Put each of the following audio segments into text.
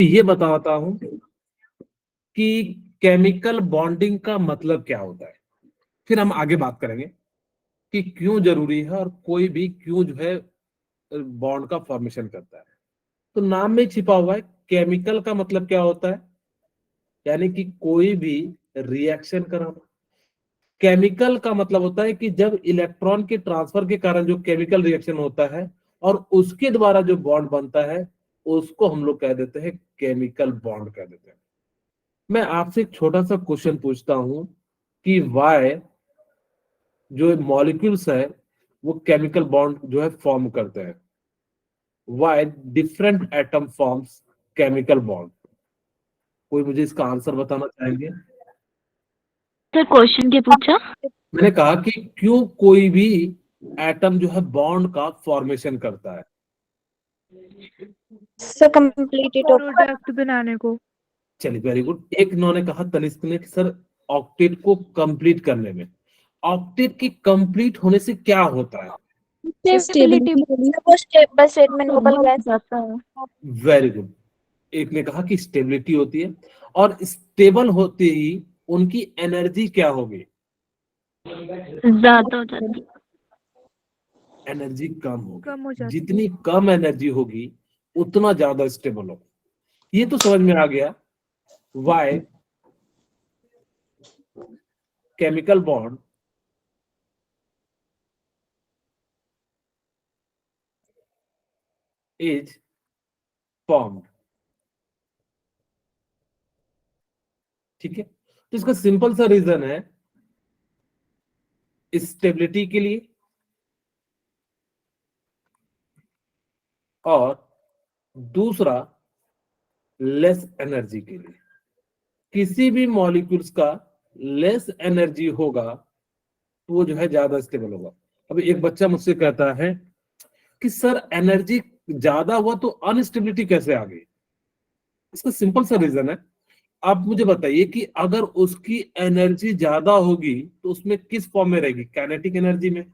ये बताता हूं कि केमिकल बॉन्डिंग का मतलब क्या होता है। फिर हम आगे बात करेंगे कि क्यों जरूरी है और कोई भी क्यों जो है बॉन्ड का फॉर्मेशन करता है। तो नाम में छिपा हुआ है। केमिकल का मतलब क्या होता है, यानी कि कोई भी रिएक्शन कराना। केमिकल का मतलब होता है कि जब इलेक्ट्रॉन के ट्रांसफर के कारण जो केमिकल रिएक्शन होता है और उसके द्वारा जो बॉन्ड बनता है उसको हम लोग कह देते हैं केमिकल बॉन्ड कह देते हैं। मैं आपसे एक छोटा सा क्वेश्चन पूछता हूं कि वाई जो मॉलिक्यूल्स है वो केमिकल बॉन्ड जो है फॉर्म करते हैं। Why different atom forms chemical bond. कोई मुझे इसका आंसर बताना चाहेंगे? सर क्वेश्चन क्या पूछा? मैंने कहा कि क्यों कोई भी एटम जो है बॉन्ड का फॉर्मेशन करता है। सर कंप्लीट प्रोडक्ट बनाने को। चलिए वेरी गुड। एक इन्होंने कहा तनिष्क ने कि सर ऑक्टेट को कंप्लीट करने में। ऑक्टेट की कंप्लीट होने से क्या होता है? स्टेबिलिटी वो step by step manageable gas जाता है। Very good. एक ने कहा कि स्टेबिलिटी होती है और स्टेबल होते ही उनकी एनर्जी क्या होगी? ज्यादा हो जाती है। एनर्जी कम होगी। कम हो जाती है। जितनी कम एनर्जी होगी उतना ज्यादा स्टेबल होगा। ये तो समझ में आ गया why chemical bond is formed. ठीक है, तो इसका सिंपल सा रीजन है स्टेबिलिटी के लिए और दूसरा लेस एनर्जी के लिए। किसी भी मॉलिक्यूल्स का लेस एनर्जी होगा तो वो जो है ज्यादा स्टेबल होगा। अभी एक बच्चा मुझसे कहता है कि सर एनर्जी ज्यादा हुआ तो अनस्टेबिलिटी कैसे आ गई? इसका सिंपल सा रीजन है। आप मुझे बताइए कि अगर उसकी एनर्जी ज्यादा होगी तो उसमें किस फॉर्म में रहेगी? काइनेटिक एनर्जी में।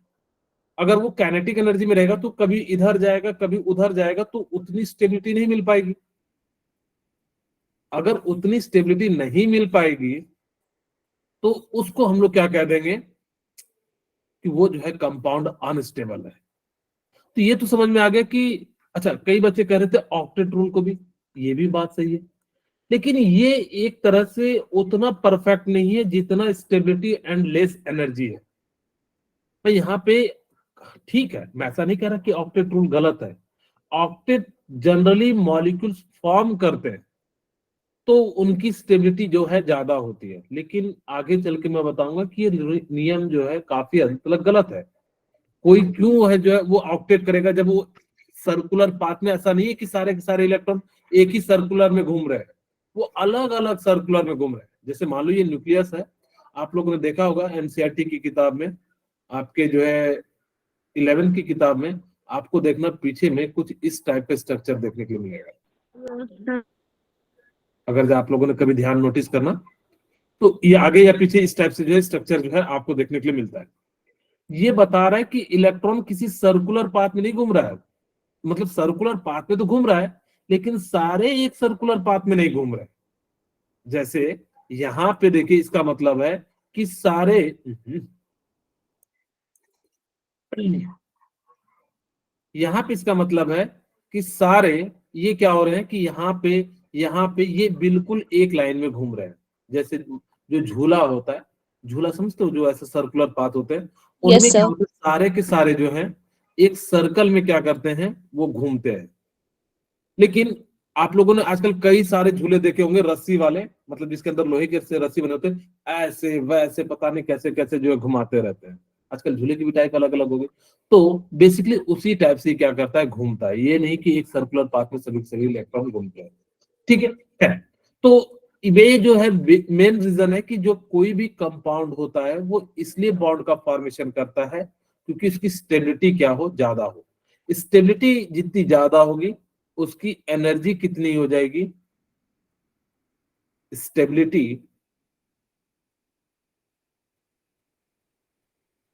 अगर वो काइनेटिक एनर्जी में रहेगा तो कभी इधर जाएगा कभी उधर जाएगा तो उतनी स्टेबिलिटी नहीं मिल पाएगी। अगर उतनी स्टेबिलिटी नहीं मिल पाएगी तो उसको हम लोग क्या कह देंगे कि वो जो है कंपाउंड अनस्टेबल है। तो ये तो समझ में आ गया कि अच्छा, कई बच्चे कह रहे थे ऑक्टेट रूल को भी, ये भी बात सही है, लेकिन ये एक तरह से उतना परफेक्ट नहीं है जितना स्टेबिलिटी एंड लेस एनर्जी है। तो यहाँ पे ठीक है, मैं ऐसा नहीं कह रहा कि ऑक्टेट रूल गलत है। ऑक्टेट जनरली मॉलिक्यूल्स फॉर्म करते हैं तो उनकी स्टेबिलिटी जो है ज्यादा होती है, लेकिन आगे चल के मैं बताऊंगा कि ये नियम जो है काफी हद तक गलत है। कोई क्यों है जो है वो ऑक्टेट करेगा जब वो सर्कुलर पाथ में? ऐसा नहीं है कि सारे के सारे इलेक्ट्रॉन एक ही सर्कुलर में घूम रहे हैं, वो अलग अलग सर्कुलर में घूम रहे हैं। जैसे मान लो ये न्यूक्लियस है, आप लोगों ने देखा होगा एनसीईआरटी की किताब में, आपके जो है 11 की किताब में, आपको देखना पीछे में कुछ इस टाइप का स्ट्रक्चर देखने के लिए मिलेगा। अगर आप लोगों ने कभी ध्यान नोटिस करना तो ये आगे या पीछे इस टाइप से जो है स्ट्रक्चर जो है आपको देखने के लिए मिलता है। ये बता रहा है कि इलेक्ट्रॉन किसी सर्कुलर पाथ में नहीं घूम रहा है। मतलब सर्कुलर पाथ में तो घूम रहा है लेकिन सारे एक सर्कुलर पाथ में नहीं घूम रहे। जैसे यहां पे देखिए, इसका मतलब है कि सारे यहां पे इसका मतलब है कि सारे ये क्या हो रहे हैं कि यहाँ पे ये बिल्कुल एक लाइन में घूम रहे हैं। जैसे जो झूला होता है, झूला समझते हो, जो ऐसे सर्कुलर पाथ होते हैं, उनमें यस क्या सर। होता है, सारे के सारे जो हैं एक सर्कल में क्या करते हैं, वो घूमते हैं। लेकिन आप लोगों ने आजकल कई सारे झूले देखे होंगे रस्सी वाले, मतलब जिसके अंदर लोहे के से रस्सी बने होते हैं, ऐसे वैसे पता नहीं कैसे कैसे जो है घुमाते रहते हैं। आजकल झूले की भी टाइप अलग अलग हो गई। तो बेसिकली उसी टाइप से क्या करता है, घूमता है। ये नहीं कि एक सर्कुलर पाथ में सभी सभी इलेक्ट्रॉन घूमते हैं। ठीक है, खैर। तो ये जो है मेन रीजन है कि जो कोई भी कंपाउंड होता है वो इसलिए बॉन्ड का फॉर्मेशन करता है क्योंकि उसकी स्टेबिलिटी क्या हो, ज्यादा हो। स्टेबिलिटी जितनी ज्यादा होगी उसकी एनर्जी कितनी हो जाएगी? Stability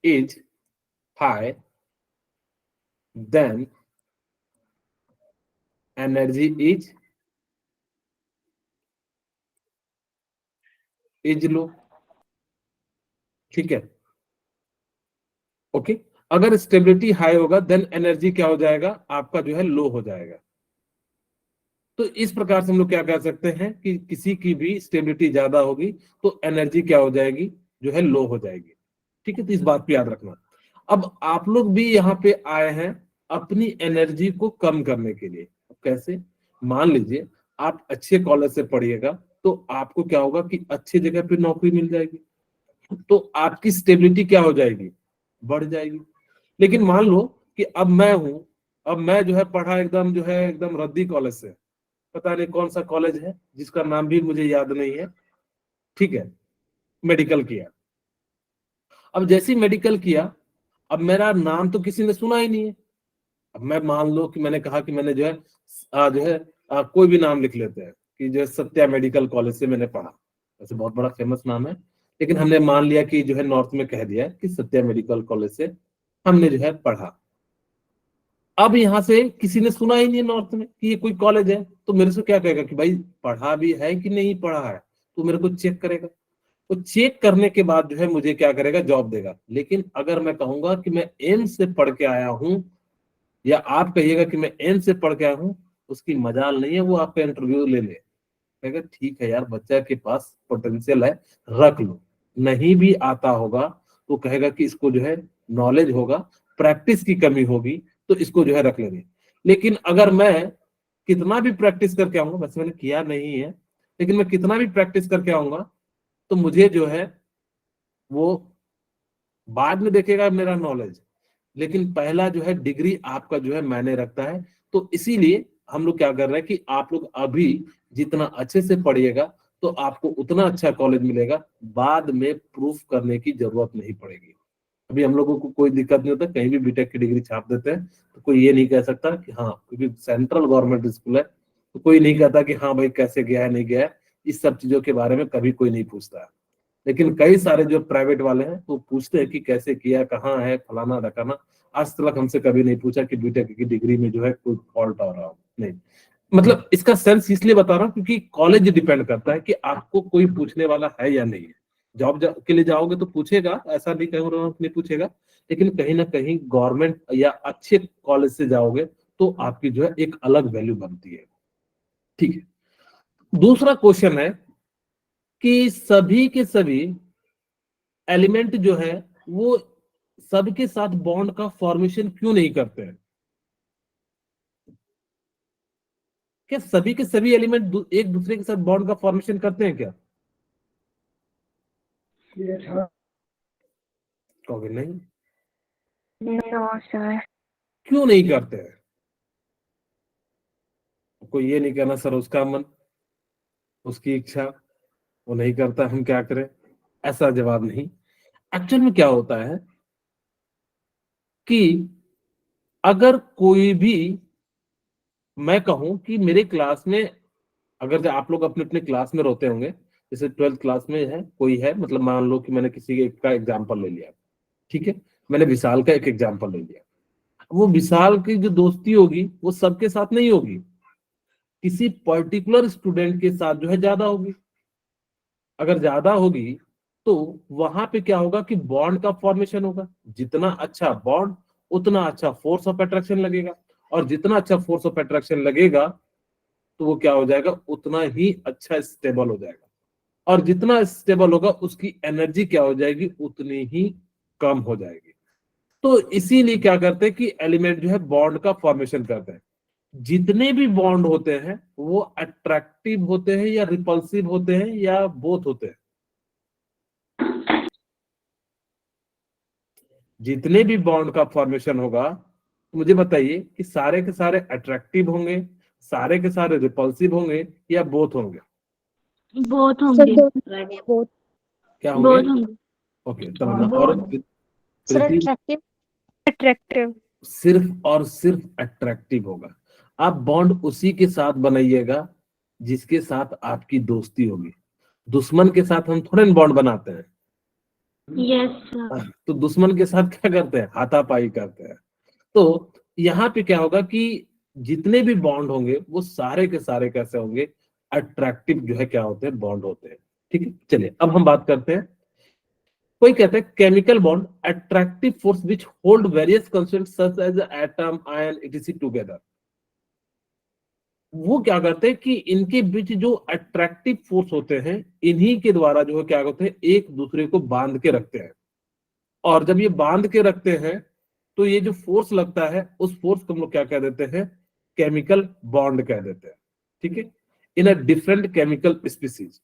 is high then energy is is low, ठीक है, ओके। अगर स्टेबिलिटी हाई होगा देन एनर्जी क्या हो जाएगा, आपका जो है लो हो जाएगा। तो इस प्रकार से हम लोग क्या कह सकते हैं कि किसी की भी स्टेबिलिटी ज्यादा होगी तो एनर्जी क्या हो जाएगी, जो है लो हो जाएगी, ठीक है। तो इस बात पे याद रखना। अब आप लोग भी यहाँ पे आए हैं अपनी एनर्जी को कम करने के लिए। कैसे? मान लीजिए आप अच्छे कॉलेज से पढ़िएगा तो आपको क्या होगा कि अच्छी जगह पे नौकरी मिल जाएगी, तो आपकी स्टेबिलिटी क्या हो जाएगी, बढ़ जाएगी। लेकिन मान लो कि अब मैं हूं, अब मैं जो है पढ़ा एकदम जो है एकदम रद्दी कॉलेज से, पता नहीं कौन सा कॉलेज है जिसका नाम भी मुझे याद नहीं है, ठीक है, मेडिकल किया। अब जैसे ही मेडिकल किया, अब मेरा नाम तो किसी ने सुना ही नहीं है। अब मैं मान लो कि मैंने कहा कि मैंने जो है कोई भी नाम लिख लेते हैं कि जो है सत्या मेडिकल कॉलेज से मैंने पढ़ा, वैसे बहुत बड़ा फेमस नाम है, लेकिन हमने मान लिया कि जो है नॉर्थ में कह दिया कि सत्या मेडिकल कॉलेज से हमने जो है पढ़ा। अब यहाँ से किसी ने सुना ही नहीं नॉर्थ में कि ये कोई कॉलेज है, तो मेरे से क्या कहेगा कि भाई पढ़ा भी है कि नहीं पढ़ा है, तो मेरे को चेक करेगा। तो चेक करने के बाद जो है मुझे क्या करेगा, जॉब देगा। लेकिन अगर मैं कहूंगा कि मैं एम्स से पढ़ के आया हूं, या आप कहिएगा कि मैं एम्स से पढ़ के आया हूं, उसकी मजाल नहीं है, वो आपका इंटरव्यू ले ले, कहेगा ठीक है यार बच्चा के पास पोटेंशियल है, रख लो। नहीं भी आता होगा तो कहेगा कि इसको जो है नॉलेज होगा, प्रैक्टिस की कमी होगी, तो इसको जो है रख लेंगे। लेकिन अगर मैं कितना भी प्रैक्टिस करके आऊंगा, वैसे मैंने किया नहीं है, लेकिन मैं कितना भी प्रैक्टिस करके आऊंगा तो मुझे जो है वो बाद में देखेगा मेरा नॉलेज, लेकिन पहला जो है डिग्री आपका जो है मायने रखता है। तो इसीलिए हम लोग क्या कर रहे हैं कि आप लोग अभी जितना अच्छे से पढ़िएगा तो आपको उतना अच्छा कॉलेज मिलेगा, बाद में प्रूफ करने की जरूरत नहीं पड़ेगी। अभी हम लोगों को कोई दिक्कत नहीं होता, कहीं भी बीटेक की डिग्री छाप देते हैं तो कोई ये नहीं कह सकता कि हाँ, क्योंकि सेंट्रल गवर्नमेंट स्कूल है तो कोई नहीं कहता कि हाँ भाई कैसे गया है नहीं गया है, इस सब चीजों के बारे में कभी कोई नहीं पूछता है। लेकिन कई सारे जो प्राइवेट वाले हैं वो पूछते हैं कि कैसे किया, कहाँ है, फलाना ढकाना। आज तक हमसे कभी नहीं पूछा कि बीटेक की डिग्री में जो है कोई फॉल्ट आ रहा हो, नहीं। मतलब इसका सेंस इसलिए बता रहा हूँ क्योंकि कॉलेज डिपेंड करता है कि आपको कोई पूछने वाला है या नहीं है। के लिए जाओगे तो पूछेगा, ऐसा नहीं कह रहा हूँ नहीं पूछेगा, लेकिन कहीं ना कहीं गवर्नमेंट या अच्छे कॉलेज से जाओगे तो आपकी जो है एक अलग वैल्यू बनती है, ठीक है। दूसरा क्वेश्चन है कि सभी के सभी एलिमेंट जो है वो सबके साथ बॉन्ड का फॉर्मेशन क्यों नहीं करते हैं? क्या सभी के सभी एलिमेंट एक दूसरे के साथ बॉन्ड का फॉर्मेशन करते हैं क्या? कहोगे नहीं, क्यों नहीं करते हैं? कोई ये नहीं कहना सर उसका मन, उसकी इच्छा, वो नहीं करता, हम क्या करें, ऐसा जवाब नहीं। एक्चुअल में क्या होता है कि अगर कोई भी, मैं कहूं कि मेरे क्लास में, अगर जो आप लोग अपने अपने क्लास में रहते होंगे, जैसे 12th क्लास में है कोई है, मतलब मान लो कि मैंने किसी एक का एग्जांपल ले लिया, ठीक है, मैंने विशाल का एक एग्जांपल ले लिया। वो विशाल की जो दोस्ती होगी वो सबके साथ नहीं होगी, किसी पर्टिकुलर स्टूडेंट के साथ जो है ज्यादा होगी। अगर ज्यादा होगी तो वहां पे क्या होगा कि बॉन्ड का फॉर्मेशन होगा। जितना अच्छा बॉन्ड उतना अच्छा फोर्स ऑफ अट्रैक्शन लगेगा, और जितना अच्छा फोर्स ऑफ अट्रैक्शन लगेगा तो वो क्या हो जाएगा, उतना ही अच्छा स्टेबल हो जाएगा। और जितना स्टेबल होगा उसकी एनर्जी क्या हो जाएगी, उतनी ही कम हो जाएगी। तो इसीलिए क्या करते हैं कि एलिमेंट जो है बॉन्ड का फॉर्मेशन करते हैं। जितने भी बॉन्ड होते हैं वो अट्रैक्टिव होते हैं या रिपल्सिव होते हैं या बोथ होते हैं? जितने भी बॉन्ड का फॉर्मेशन होगा तो मुझे बताइए कि सारे के सारे अट्रैक्टिव होंगे, सारे के सारे रिपल्सिव होंगे या बोथ होंगे? बोथ होंगे। क्या बोथ होंगे? होंगे। ओके, तब और सर प्रीति? अट्रैक्टिव। अट्रैक्टिव। सिर्फ और सिर्फ अट्रैक्टिव होगा। आप बॉन्ड उसी के साथ बनाइएगा जिसके साथ आपकी दोस्ती होगी। दुश्मन के साथ हम थोड़े बॉन्ड बनाते हैं। Yes sir. तो दुश्मन के साथ क्या करते हैं, हाथापाई करते हैं। तो यहाँ पे क्या होगा कि जितने भी बॉन्ड होंगे वो सारे के सारे कैसे होंगे, अट्रैक्टिव जो है क्या होते हैं, बॉन्ड होते हैं, ठीक है, चलिए अब हम बात करते हैं। कोई कहता है chemical bond attractive force which hold various constituents such as atom, ion, etc together. वो क्या करते हैं कि इनके बीच जो अट्रैक्टिव फोर्स होते हैं, इन्हीं के द्वारा जो है क्या करते हैं, एक दूसरे को बांध के रखते हैं। और जब ये बांध के रखते हैं तो ये जो फोर्स लगता है, उस फोर्स को हम लोग क्या कह देते हैं, केमिकल बॉन्ड कह देते हैं। ठीक है, इन अ डिफरेंट केमिकल स्पीसीज।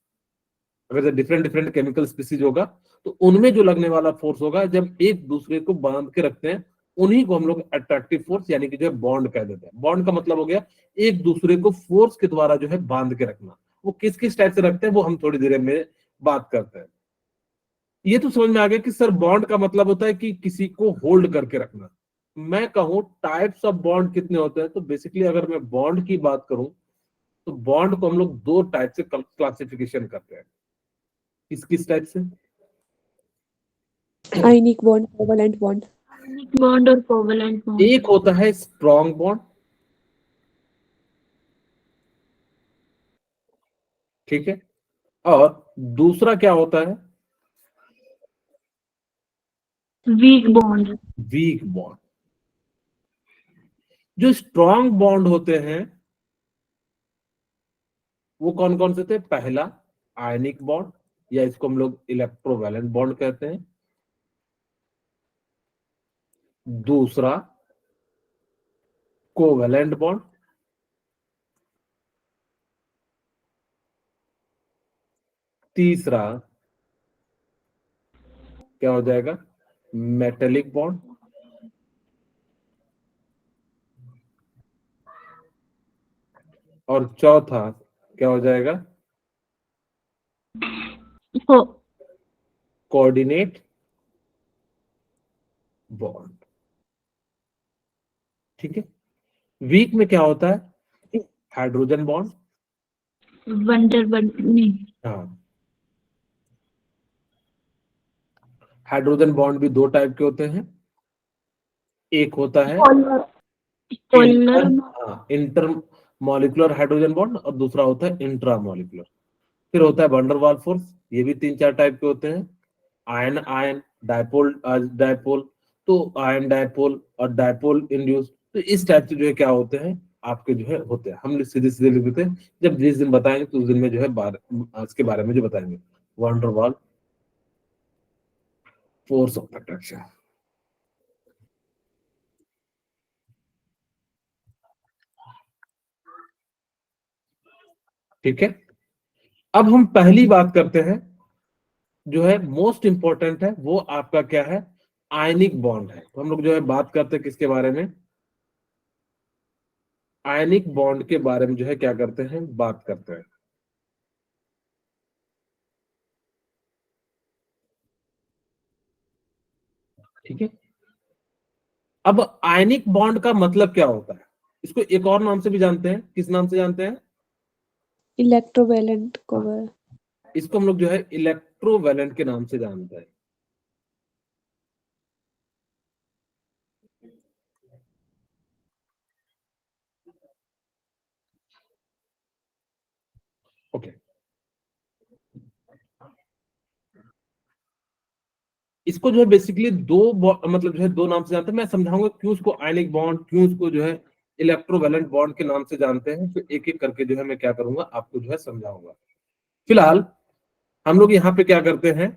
अगर डिफरेंट डिफरेंट केमिकल स्पीसीज होगा तो उनमें जो लगने वाला फोर्स होगा, जब एक दूसरे को बांध के रखते हैं, उन्हीं को हम लोग अट्रैक्टिव फोर्स यानी कि जो है बॉन्ड कह देते हैं। बॉन्ड का मतलब हो गया एक दूसरे को फोर्स के द्वारा जो है बांध के रखना। वो किस किस टाइप से रखते हैं वो हम थोड़ी देर में बात करते हैं। ये तो समझ में आ गया कि सर बॉन्ड का मतलब होता है कि किसी को होल्ड करके रखना। मैं कहूं टाइप्स ऑफ बॉन्ड कितने होते हैं, तो बेसिकली अगर मैं बॉन्ड की बात करूं तो बॉन्ड को हम लोग दो टाइप से क्लासिफिकेशन करते हैं। किस किस टाइप से? Ionic bond, covalent bond. Bond और कोवलेंट बॉन्ड। एक होता है स्ट्रॉन्ग बॉन्ड, ठीक है, और दूसरा क्या होता है, वीक बॉन्ड। Weak bond. जो स्ट्रॉन्ग बॉन्ड होते हैं वो कौन कौन से थे? पहला आयनिक बॉन्ड, या इसको हम लोग इलेक्ट्रोवैलेंट बॉन्ड कहते हैं। दूसरा कोवैलेंट बॉन्ड। तीसरा क्या हो जाएगा? Metallic bond. और चौथा क्या हो जाएगा? को कोऑर्डिनेट बॉन्ड। ठीक है, वीक में क्या होता है? Hydrogen bond. वंडर बॉन्ड नहीं। हाँ, हाइड्रोजन बॉन्ड भी दो टाइप के होते हैं। एक होता है polar. Inter molecular hydrogen bond, और दूसरा होता है इंट्रा मॉलिक्यूलर। फिर होता है वंडर वाल फोर्स, ये भी तीन चार टाइप के होते हैं। आयन आयन, डायपोल डायपोल, तो आयन डायपोल और डायपोल इंड्यूस। तो इस टाइप से जो है क्या होते हैं आपके जो है होते हैं। हम सीधे सीधे लिख देते हैं, जब जिस दिन बताएंगे तो उस दिन में जो है इसके बारे में जो बताएंगे। वंडर वाल फोर्स ऑफ अट्रैक्शन। ठीक है, अब हम पहली बात करते हैं जो है मोस्ट इंपॉर्टेंट है, वो आपका क्या है? आयनिक बॉन्ड है। तो हम लोग जो है बात करते हैं किसके बारे में? आयनिक बॉन्ड के बारे में जो है क्या करते हैं, बात करते हैं। ठीक है, अब आयनिक बॉन्ड का मतलब क्या होता है? इसको एक और नाम से भी जानते हैं। किस नाम से जानते हैं? इलेक्ट्रोवैलेंट कोवल। इसको हम लोग जो है इलेक्ट्रोवैलेंट के नाम से जानते हैं। ओके, इसको जो है बेसिकली मतलब जो है दो नाम से जानते हैं। मैं समझाऊंगा क्यों इसको आयनिक बॉन्ड, क्यों इसको जो है इलेक्ट्रोवैलेंट बॉन्ड के नाम से जानते हैं। तो एक एक करके जो है मैं क्या करूंगा आपको जो है समझाऊंगा। फिलहाल हम लोग यहाँ पे क्या करते हैं,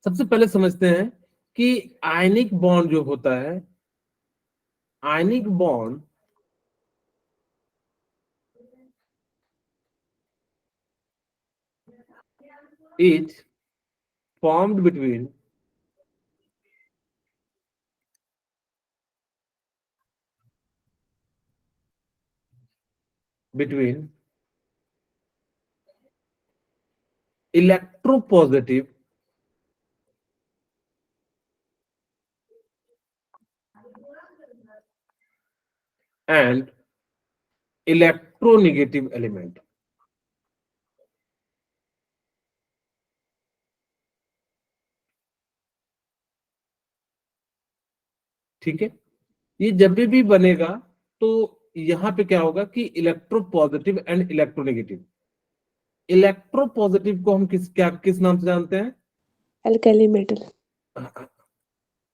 सबसे पहले समझते हैं कि आयनिक बॉन्ड जो होता है, ionic bond is formed between electropositive and electronegative element। ठीक है, ये जब भी बनेगा तो यहाँ पे क्या होगा कि electro positive and electronegative, electropositive को हम किस नाम से जानते हैं? Alkali metal.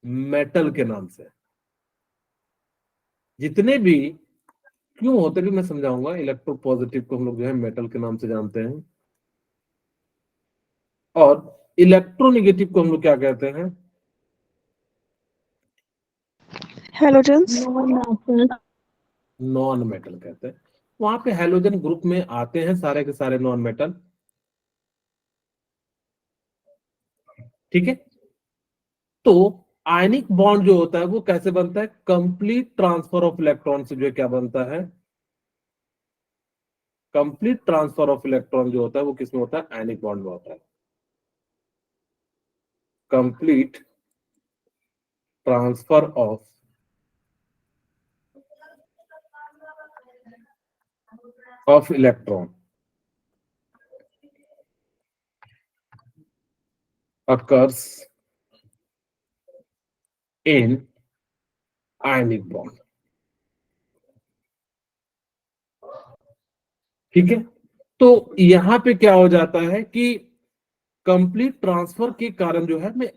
मेटल के नाम से। जितने भी क्यों होते भी मैं समझाऊंगा। इलेक्ट्रोपॉजिटिव को हम लोग जो है मेटल के नाम से जानते हैं, और इलेक्ट्रोनेगेटिव को हम लोग क्या कहते हैं? Halogens. नॉन मेटल कहते हैं। वहां पे हैलोजन ग्रुप में आते हैं सारे के सारे नॉन मेटल। ठीक है, तो आयनिक बॉन्ड जो होता है वो कैसे बनता है? कंप्लीट ट्रांसफर ऑफ इलेक्ट्रॉन से जो है क्या बनता है? कंप्लीट ट्रांसफर ऑफ इलेक्ट्रॉन जो होता है वो किसमें होता है? आयनिक बॉन्ड में होता है। Complete transfer of electron occurs in ionic bond। ठीक है, तो यहां पे क्या हो जाता है कि कंप्लीट ट्रांसफर के कारण जो है, मैं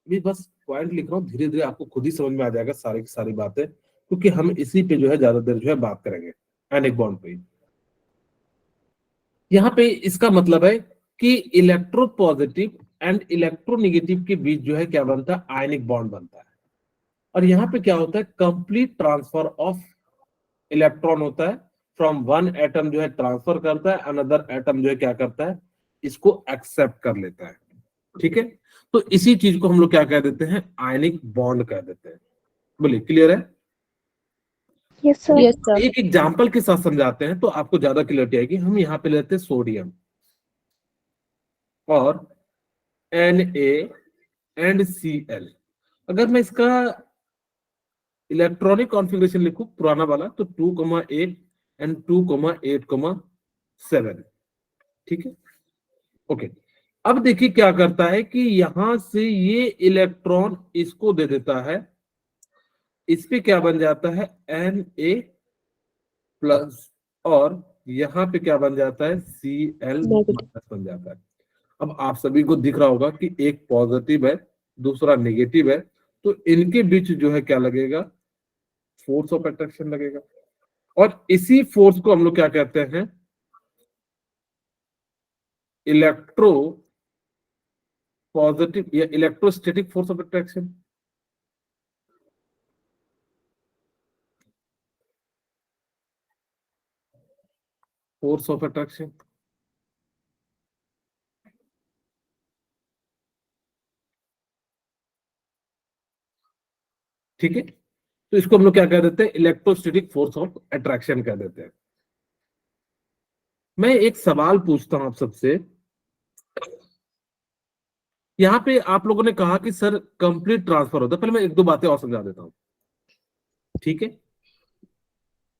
भी बस पॉइंट लिख रहा हूं, धीरे धीरे आपको खुद ही समझ में आ जाएगा सारी की सारी बातें, क्योंकि हम इसी पे जो है ज्यादा देर जो है बात करेंगे, आयनिक बॉन्ड पे। यहाँ पे इसका मतलब है कि इलेक्ट्रोपॉजिटिव एंड इलेक्ट्रोनेगेटिव के बीच जो है क्या बनता है? आयनिक बॉन्ड बनता है। और यहाँ पे क्या होता है? कंप्लीट ट्रांसफर ऑफ इलेक्ट्रॉन होता है। फ्रॉम वन एटम जो है ट्रांसफर करता है, अनदर एटम जो है क्या करता है? इसको एक्सेप्ट कर लेता है। ठीक है, तो इसी चीज को हम लोग क्या कह देते हैं? आयनिक बॉन्ड कह देते हैं। बोलिए, क्लियर है? Yes, sir. Yes, sir. एक एग्जांपल के साथ समझाते हैं तो आपको ज्यादा क्लियरिटी आएगी। हम यहाँ पे लेते हैं सोडियम और NaCl। अगर मैं इसका इलेक्ट्रॉनिक कॉन्फ़िगरेशन लिखूं पुराना वाला, तो 2,8 एंड 2,8,7। ठीक है, ओके। अब देखिए क्या करता है कि यहां से ये इलेक्ट्रॉन इसको दे देता है, इस पे क्या बन जाता है? Na+, और यहाँ पे क्या बन जाता है? Cl- Negative. बन जाता है। अब आप सभी को दिख रहा होगा कि एक पॉजिटिव है, दूसरा नेगेटिव है, तो इनके बीच जो है क्या लगेगा? फोर्स ऑफ अट्रैक्शन लगेगा। और इसी फोर्स को हम लोग क्या कहते हैं? इलेक्ट्रो पॉजिटिव या electrostatic force of attraction. Force of attraction, ठीक है, तो इसको हम लोग क्या कह देते हैं? इलेक्ट्रोस्टैटिक फोर्स ऑफ अट्रैक्शन कह देते हैं। मैं एक सवाल पूछता हूं आप सबसे। यहां पे आप लोगों ने कहा कि सर कंप्लीट ट्रांसफर होता है। पहले मैं एक दो बातें और समझा देता हूं। ठीक है,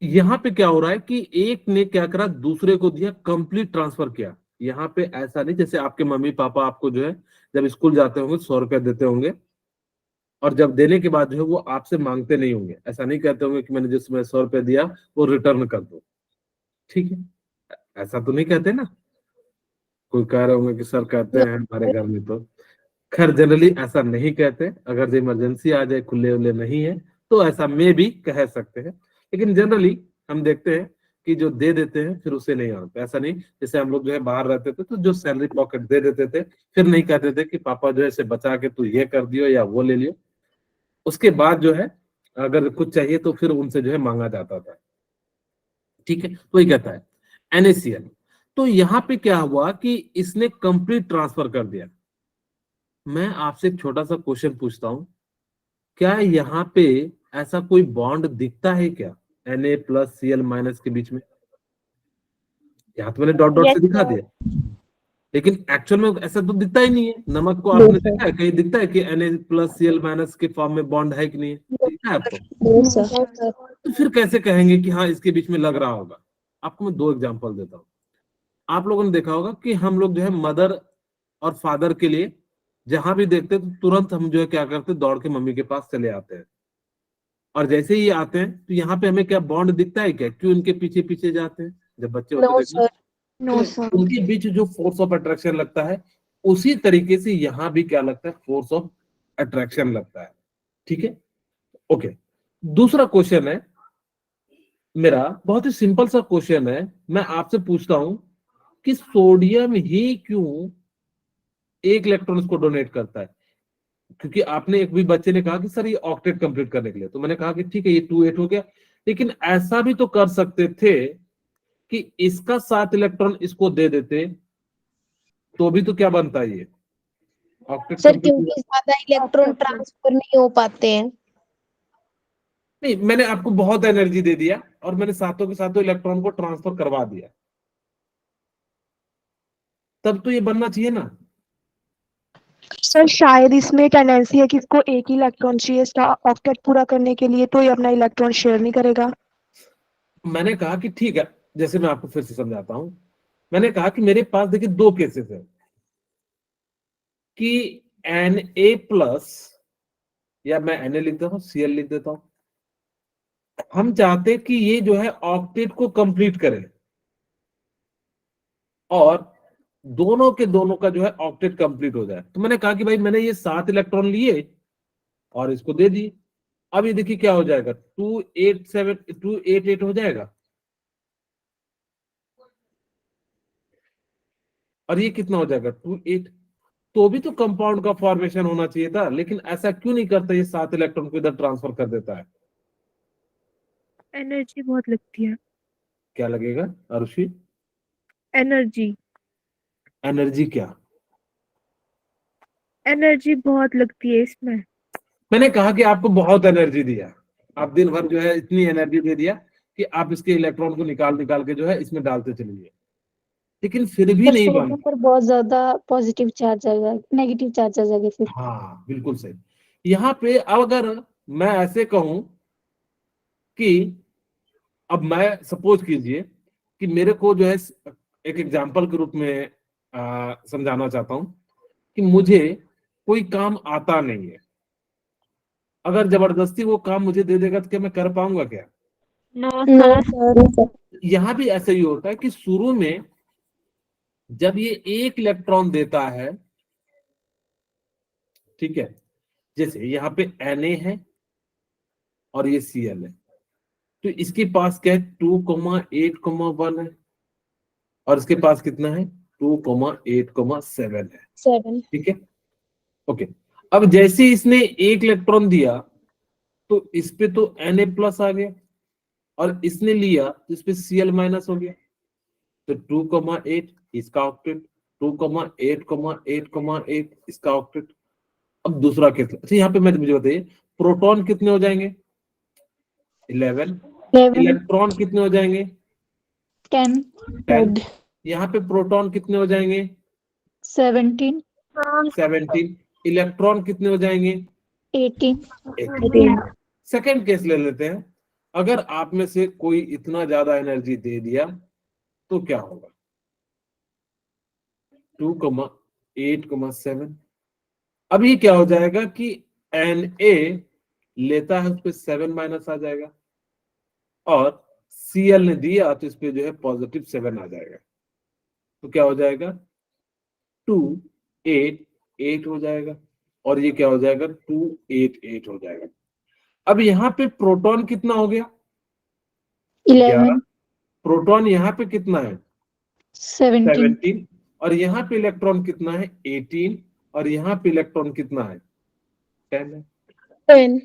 यहां पे क्या हो रहा है कि एक ने क्या करा? दूसरे को दिया, कंप्लीट ट्रांसफर किया। यहाँ पे ऐसा नहीं जैसे आपके मम्मी पापा आपको जो है जब स्कूल जाते होंगे 100 रुपया देते होंगे, और जब देने के बाद जो है वो आपसे मांगते नहीं होंगे। ऐसा नहीं कहते होंगे कि मैंने जिसमें 100 रुपया दिया वो रिटर्न कर दो। ठीक है, ऐसा तो नहीं कहते ना। कोई कह रहे होंगे कि सर कहते हैं हमारे घर में, तो खैर जनरली ऐसा नहीं कहते। अगर जो इमरजेंसी आ जाए, खुले उले नहीं है, तो ऐसा में भी कह सकते हैं। लेकिन जनरली हम देखते हैं कि जो दे देते हैं फिर उसे नहीं आते। ऐसा नहीं, जैसे हम लोग जो है बाहर रहते थे तो जो सैलरी पॉकेट दे देते थे, फिर नहीं कहते थे कि पापा जो है इसे बचा के तू ये कर दियो या वो ले लियो। उसके बाद जो है अगर कुछ चाहिए तो फिर उनसे जो है मांगा जाता था। ठीक है, तो ये कहता है NaCl। तो यहाँ पे क्या हुआ कि इसने कंप्लीट ट्रांसफर कर दिया। मैं आपसे एक छोटा सा क्वेश्चन पूछता हूं, क्या यहाँ पे ऐसा कोई बॉन्ड दिखता है क्या Na+Cl- के बीच में? यहाँ तो मैंने डॉट डॉट Yes, से दिखा sir. दिया, लेकिन एक्चुअल में ऐसा तो दिखता ही नहीं है। नमक को No, आपने sir. देखा है कहीं? दिखता है कि Na+Cl- के फॉर्म में बॉन्ड है कि नहीं है? दिखता है आपको? No, sir. Yes, sir. तो फिर कैसे कहेंगे कि हाँ इसके बीच में लग रहा होगा? आपको मैं दो एग्जांपल देता हूँ। आप लोगों ने देखा होगा कि हम लोग जो है मदर और फादर के लिए जहां भी देखते हैं तो तुरंत हम जो है क्या करते हैं? दौड़ के मम्मी के पास चले आते हैं। और जैसे ही आते हैं तो यहाँ पे हमें क्या बॉन्ड दिखता है क्या? क्यों इनके पीछे पीछे जाते हैं? जब बच्चे होते No, देखना, sir. No, sir. उनके बीच जो फोर्स ऑफ अट्रैक्शन लगता है उसी तरीके से यहाँ भी क्या लगता है, फोर्स ऑफ अट्रैक्शन लगता है। ठीक है, ओके। दूसरा क्वेश्चन है मेरा, बहुत ही सिंपल सा क्वेश्चन है। मैं आपसे पूछता हूं कि सोडियम ही क्यों एक इलेक्ट्रॉन इसको डोनेट करता है? क्योंकि आपने, एक भी बच्चे ने कहा कि सर ये ऑक्टेट कंप्लीट करने के लिए, तो मैंने कहा कि ठीक है ये 2 8 हो गया, लेकिन ऐसा भी तो कर सकते थे कि इसका 7 इलेक्ट्रॉन इसको दे देते, तो भी तो क्या बनता है ये ऑक्टेट सर कंप्लीट। क्योंकि ज्यादा इलेक्ट्रॉन ट्रांसफर नहीं हो पाते हैं। नहीं, मैंने आपको बहुत एनर्जी दे दिया और मैंने सातों के सातों इलेक्ट्रॉन को ट्रांसफर करवा दिया, तब तो ये बनना चाहिए ना। सर शायद इसमें एक टेंडेंसी है कि इसको एक ही इलेक्ट्रॉन चाहिए ऑक्टेट पूरा करने के लिए, तो ये अपना इलेक्ट्रॉन शेयर नहीं करेगा। मैंने कहा कि ठीक है, जैसे मैं आपको फिर से समझाता हूं, मैंने कहा कि मेरे पास देखिए 2 केसेस है कि Na+, या मैं Na लिख देता हूं, Cl लिख देता हूं, हम चाहते कि ये जो है ऑक्टेट को कंप्लीट करे और दोनों के दोनों का जो है ऑक्टेट कंप्लीट हो जाए। तो मैंने कहा कि भाई मैंने ये 7 इलेक्ट्रॉन लिए और इसको दे दिए। अब ये देखिए क्या हो जाएगा, 288 हो जाएगा, और ये कितना हो जाएगा 28। तो भी तो कंपाउंड का फॉर्मेशन होना चाहिए था, लेकिन ऐसा क्यों नहीं करता, ये 7 इलेक्ट्रॉन को इधर ट्रांसफर कर देता है। एनर्जी बहुत लगती है। क्या लगेगा आरुषि? एनर्जी एनर्जी क्या? एनर्जी बहुत लगती है इसमें। मैंने कहा कि आपको बहुत एनर्जी दिया, आप दिन भर जो है इतनी एनर्जी दे दिया कि आप इसके इलेक्ट्रॉन को निकाल निकाल के जो है इसमें डालते चलिए, लेकिन फिर भी नहीं बन। पर बहुत ज्यादा पॉजिटिव चार्ज आ जाएगा, नेगेटिव चार्ज आ जाएगा फिर। हाँ बिल्कुल सही। यहाँ पे अब अगर मैं ऐसे कहूं कि, अब मैं सपोज कीजिए कि मेरे को जो है एक एग्जांपल के रूप में समझाना चाहता हूं कि मुझे कोई काम आता नहीं है, अगर जबरदस्ती वो काम मुझे दे देगा तो क्या मैं कर पाऊंगा क्या? No no sir. सर। यहाँ भी ऐसा ही होता है कि शुरू में जब ये एक इलेक्ट्रॉन देता है, ठीक है, जैसे यहाँ पे Na है और ये Cl है, तो इसके पास क्या है 2,8,1 है और इसके पास कितना है 2,8,7 है। 7। ठीक है, ओके। अब जैसे इसने एक इलेक्ट्रॉन दिया तो इस पे तो Na+ आ गया, और इसने लिया तो इस पे Cl- हो गया, तो 2,8 इसका ऑक्टेट, 2,8,8,8 इसका ऑक्टेट। अब दूसरा केस, अच्छा यहाँ पे मुझे बताइए प्रोटॉन कितने हो जाएंगे? 11। 11। इलेक्ट्रॉन कितने हो जाएंगे? 10। 10। यहाँ पे प्रोटॉन कितने हो जाएंगे? 17। 17। इलेक्ट्रॉन कितने हो जाएंगे? 18। सेकेंड केस ले लेते हैं, अगर आप में से कोई इतना ज्यादा एनर्जी दे दिया तो क्या होगा? 2,8,7। अब ये क्या हो जाएगा कि Na लेता है उस पर 7- आ जाएगा, और Cl ने दिया तो इस पे जो है +7 आ जाएगा, तो क्या हो जाएगा 288 हो जाएगा, और ये क्या हो जाएगा 288 हो जाएगा। अब यहाँ पे प्रोटॉन कितना हो गया? 11। प्रोटॉन यहाँ पे कितना है? 17। 17। और यहाँ पे इलेक्ट्रॉन कितना है? 18। और यहाँ पे इलेक्ट्रॉन कितना है? 10 है। 10।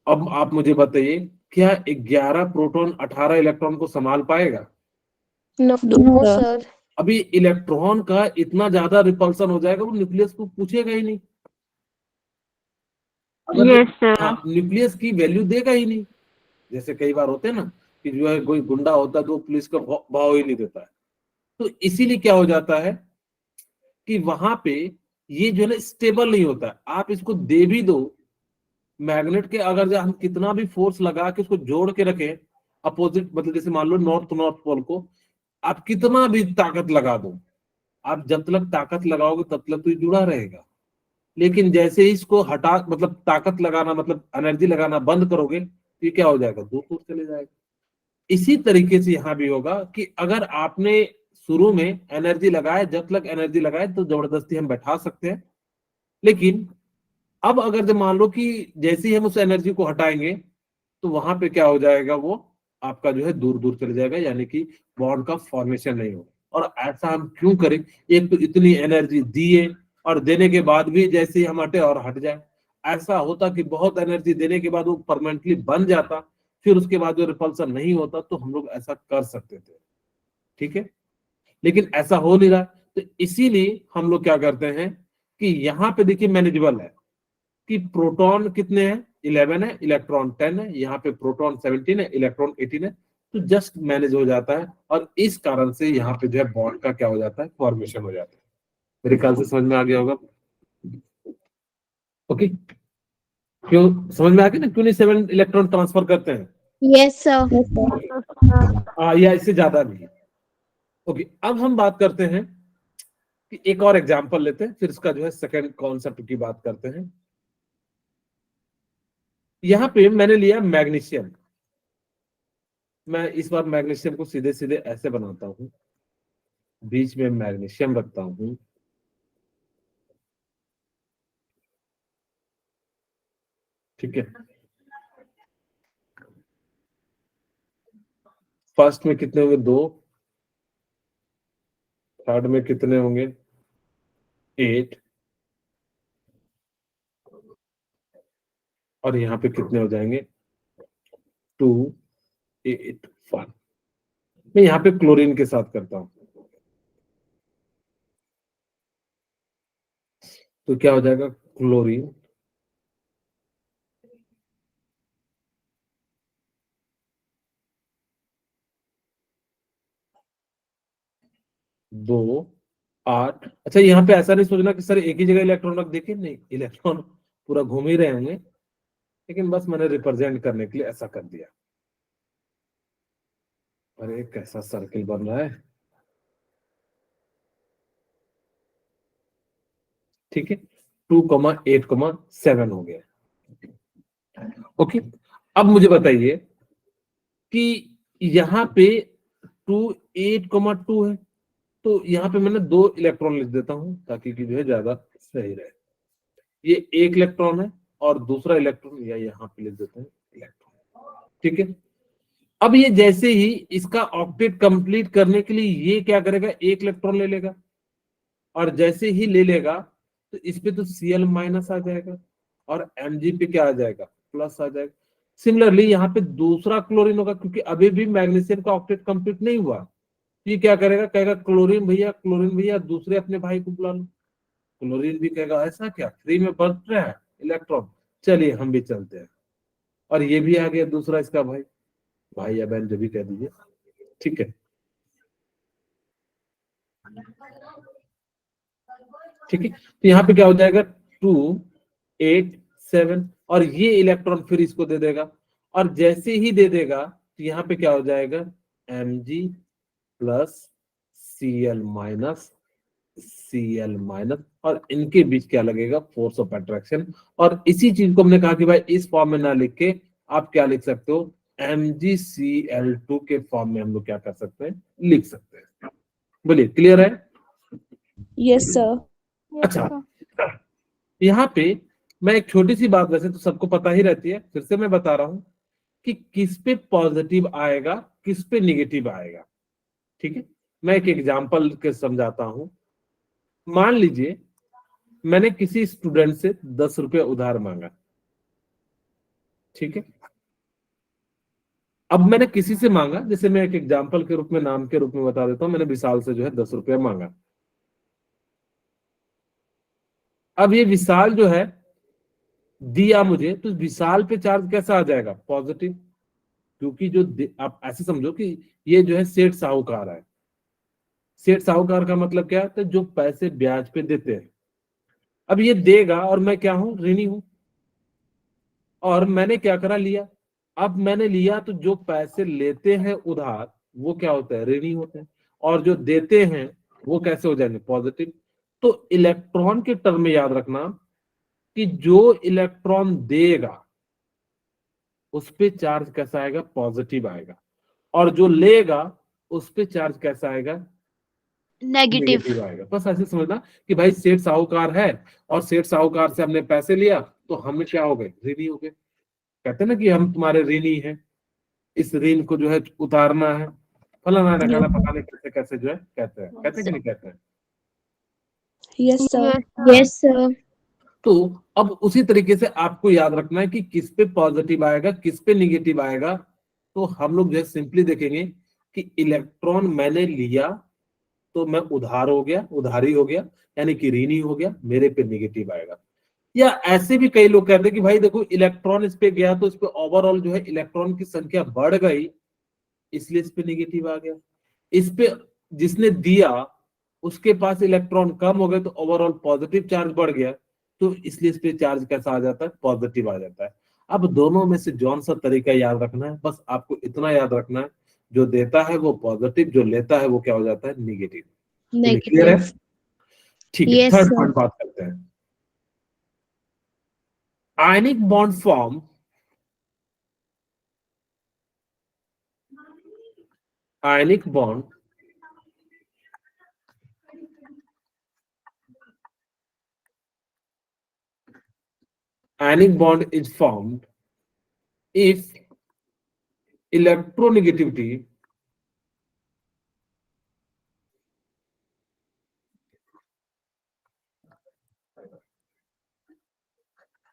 अब आप मुझे बताइए, क्या 11 प्रोटॉन 18 इलेक्ट्रॉन को संभाल पाएगा? No sir. अभी इलेक्ट्रॉन का इतना ज्यादा रिपल्सन हो जाएगा, वो न्यूक्लियस को पूछेगा ही नहीं, यस सर। हाँ न्यूक्लियस की वैल्यू देगा ही नहीं। जैसे कई बार होते हैं ना कि जो है कोई गुंडा होता है तो पुलिस का भाव ही नहीं देता है, तो इसीलिए क्या हो जाता है कि वहां पे ये जो है ना स्टेबल नहीं होता है। आप इसको दे भी दो, मैग्नेट के अगर हम कितना भी फोर्स लगा के उसको जोड़ के रखें अपोजिट, मतलब जैसे मान लो नॉर्थ टू नॉर्थ पोल को, आप कितना भी ताकत लगा दो, आप जब तक ताकत लगाओगे तब तक तो ये जुड़ा रहेगा, लेकिन जैसे ही इसको हटा, मतलब ताकत लगाना, मतलब एनर्जी लगाना बंद करोगे तो ये क्या हो जाएगा, दूर दूर चले जाएगा। इसी तरीके से यहां भी होगा कि अगर आपने शुरू में एनर्जी लगाए, जब तक एनर्जी लगाए तो जबरदस्ती हम बैठा सकते हैं, लेकिन अब अगर जब मान लो कि जैसे ही हम उस एनर्जी को हटाएंगे तो वहां पे क्या हो जाएगा, वो आपका जो है दूर दूर चले जाएगा, यानी कि बॉन्ड का फॉर्मेशन नहीं होगा। और ऐसा हम क्यों करें? एक तो इतनी एनर्जी दिए और देने के बाद भी जैसे ही हम हटे और हट जाए। ऐसा होता कि बहुत एनर्जी देने के बाद वो परमानेंटली बन जाता, फिर उसके बाद जो रिपल्सन नहीं होता, तो हम लोग ऐसा कर सकते थे, ठीक है। लेकिन ऐसा हो नहीं रहा, तो इसीलिए हम लोग क्या करते हैं कि यहाँ पे देखिए मैनेजेबल है कि प्रोटॉन कितने हैं, 11 है, इलेक्ट्रॉन 10 है, यहाँ पे प्रोटॉन 17 है, इलेक्ट्रॉन 18 है, तो जस्ट मैनेज हो जाता है। और इस कारण से यहाँ पे जो है बॉन्ड का क्या हो जाता है, फॉर्मेशन हो जाता है। मेरे ख्याल से समझ में आ गया होगा। ओके, क्यों समझ में आ गया ना, क्यों नहीं 7 इलेक्ट्रॉन ट्रांसफर करते हैं? Yes sir. या इससे ज्यादा भी। ओके, अब हम बात करते हैं कि एक और एग्जांपल लेते हैं, फिर इसका जो है सेकंड कॉन्सेप्ट की बात करते हैं। यहां पे मैंने लिया मैग्नीशियम। मैं इस बार मैग्नीशियम को सीधे सीधे ऐसे बनाता हूं, बीच में मैग्नीशियम रखता हूं, ठीक है। फर्स्ट में कितने होंगे, 2, थर्ड में कितने होंगे, 8, और यहाँ पे कितने हो जाएंगे, 2, 8, 1। मैं यहाँ पे क्लोरीन के साथ करता हूं, तो क्या हो जाएगा, क्लोरीन, दो, 8। अच्छा, यहाँ पे ऐसा नहीं सोचना कि सर एक ही जगह इलेक्ट्रॉन रख, देखिए नहीं, इलेक्ट्रॉन पूरा घूम ही रहे होंगे, लेकिन बस मैंने रिप्रेजेंट करने के लिए ऐसा कर दिया। अरे कैसा सर्किल बन रहा है, ठीक है। 2,8,7 हो गया। ओके, अब मुझे बताइए कि यहाँ पे 2,8,2 है, तो यहाँ पे मैंने 2 इलेक्ट्रॉन लिख देता हूं ताकि कि जो है ज्यादा सही रहे। ये एक इलेक्ट्रॉन है और दूसरा इलेक्ट्रॉन या यहाँ पे लिख देते हैं इलेक्ट्रॉन, ठीक है। अब ये जैसे ही इसका ऑक्टेट कंप्लीट करने के लिए ये क्या करेगा, एक इलेक्ट्रॉन ले लेगा, और जैसे ही ले लेगा तो इस पे तो Cl माइनस आ जाएगा और Mg पे क्या आ जाएगा, प्लस आ जाएगा। सिमिलरली यहाँ पे दूसरा क्लोरीन होगा, क्योंकि अभी भी मैग्नीशियम का ऑक्टेट कंप्लीट नहीं हुआ। ये क्या करेगा, कहेगा क्लोरीन भैया दूसरे अपने भाई को बुला लो। क्लोरीन भी कहेगा ऐसा क्या, फ्री में बढ़ रहा है इलेक्ट्रॉन, चलिए हम भी चलते हैं। और ये भी आ गया दूसरा इसका भाई या बहन जो भी कह दीजिए, ठीक है, ठीक है। तो यहाँ पे क्या हो जाएगा, 2, 8, 7, और ये इलेक्ट्रॉन फिर इसको दे देगा, और जैसे ही दे देगा तो यहाँ पे क्या हो जाएगा, Mg plus Cl minus, Cl minus, और इनके बीच क्या लगेगा, फोर्स ऑफ अट्रैक्शन। और इसी चीज को हमने कहा कि भाई इस फॉर्म में ना लिख के आप क्या लिख सकते हो, MgCl2 के फॉर्म में हम लोग क्या कर सकते हैं, लिख सकते हैं। बोलिए, क्लियर है? Yes sir. अच्छा, यहाँ पे मैं एक छोटी सी बात, वैसे तो सबको पता ही रहती है, फिर से मैं बता रहा हूं कि किस पे पॉजिटिव आएगा, किस पे निगेटिव आएगा, ठीक है। मैं एक एग्जांपल के समझाता हूं। मान लीजिए मैंने किसी स्टूडेंट से 10 रुपये उधार मांगा, ठीक है। अब मैंने किसी से मांगा, जैसे मैं एक एग्जांपल के रूप में, नाम के रूप में बता देता हूं, मैंने विशाल से जो है 10 रुपया मांगा। अब ये विशाल जो है दिया मुझे, तो विशाल पे चार्ज कैसा आ जाएगा, पॉजिटिव, क्योंकि जो आप ऐसे समझो कि ये जो है सेठ साहूकार है। सेठ साहूकार का मतलब क्या है, तो जो पैसे ब्याज पे देते हैं। अब ये देगा और मैं क्या हूं, ऋणी हूं, और मैंने क्या करा, लिया। अब मैंने लिया तो जो पैसे लेते हैं उधार वो क्या होता है, ऋणी होते हैं, और जो देते हैं वो कैसे हो जाएंगे, पॉजिटिव। तो इलेक्ट्रॉन के टर्म में याद रखना कि जो इलेक्ट्रॉन देगा उस पे चार्ज कैसा आएगा, पॉजिटिव आएगा, और जो लेगा उस पे चार्ज कैसा आएगा, नेगेटिव। नेगेटिव आएगा। बस ऐसे समझना कि भाई सेठ साहूकार है और सेठ साहूकार से हमने पैसे लिया तो हमें क्या हो गए, ऋणी हो गए। कहते हैं ना कि हम तुम्हारे ऋणी हैं, इस ऋण को जो है उतारना है, फलाना ढकाना, पता नहीं कैसे कैसे जो है कहते हैं, कहते हैं कि नहीं कहते हैं। Yes, sir. Yes sir. तो अब उसी तरीके से आपको याद रखना है कि किस पे पॉजिटिव आएगा, किस पे निगेटिव आएगा। तो हम लोग जो है सिंपली देखेंगे कि इलेक्ट्रॉन मैंने लिया तो मैं उधार हो गया, उधारी हो गया, यानी कि ऋणी हो गया, मेरे पे निगेटिव आएगा। या ऐसे भी कई लोग कहते हैं कि भाई देखो इलेक्ट्रॉन इस पे गया तो इस पे ओवरऑल जो है इलेक्ट्रॉन की संख्या बढ़ गई, इसलिए इस पे निगेटिव आ गया। इस पे जिसने दिया उसके पास इलेक्ट्रॉन कम हो गए तो ओवरऑल पॉजिटिव चार्ज बढ़ गया, तो इसलिए इस पे चार्ज कैसा आ जाता है, पॉजिटिव आ जाता है। अब दोनों में से कौन सा तरीका याद रखना है, बस आपको इतना याद रखना है, जो देता है वो पॉजिटिव, जो लेता है वो क्या हो जाता है, निगेटिव। क्लियर है? नेगेटिव। ठीक है, Yes, थर्ड sir. पॉइंट बात करते हैं। Ionic bond form ionic bond is formed if electronegativity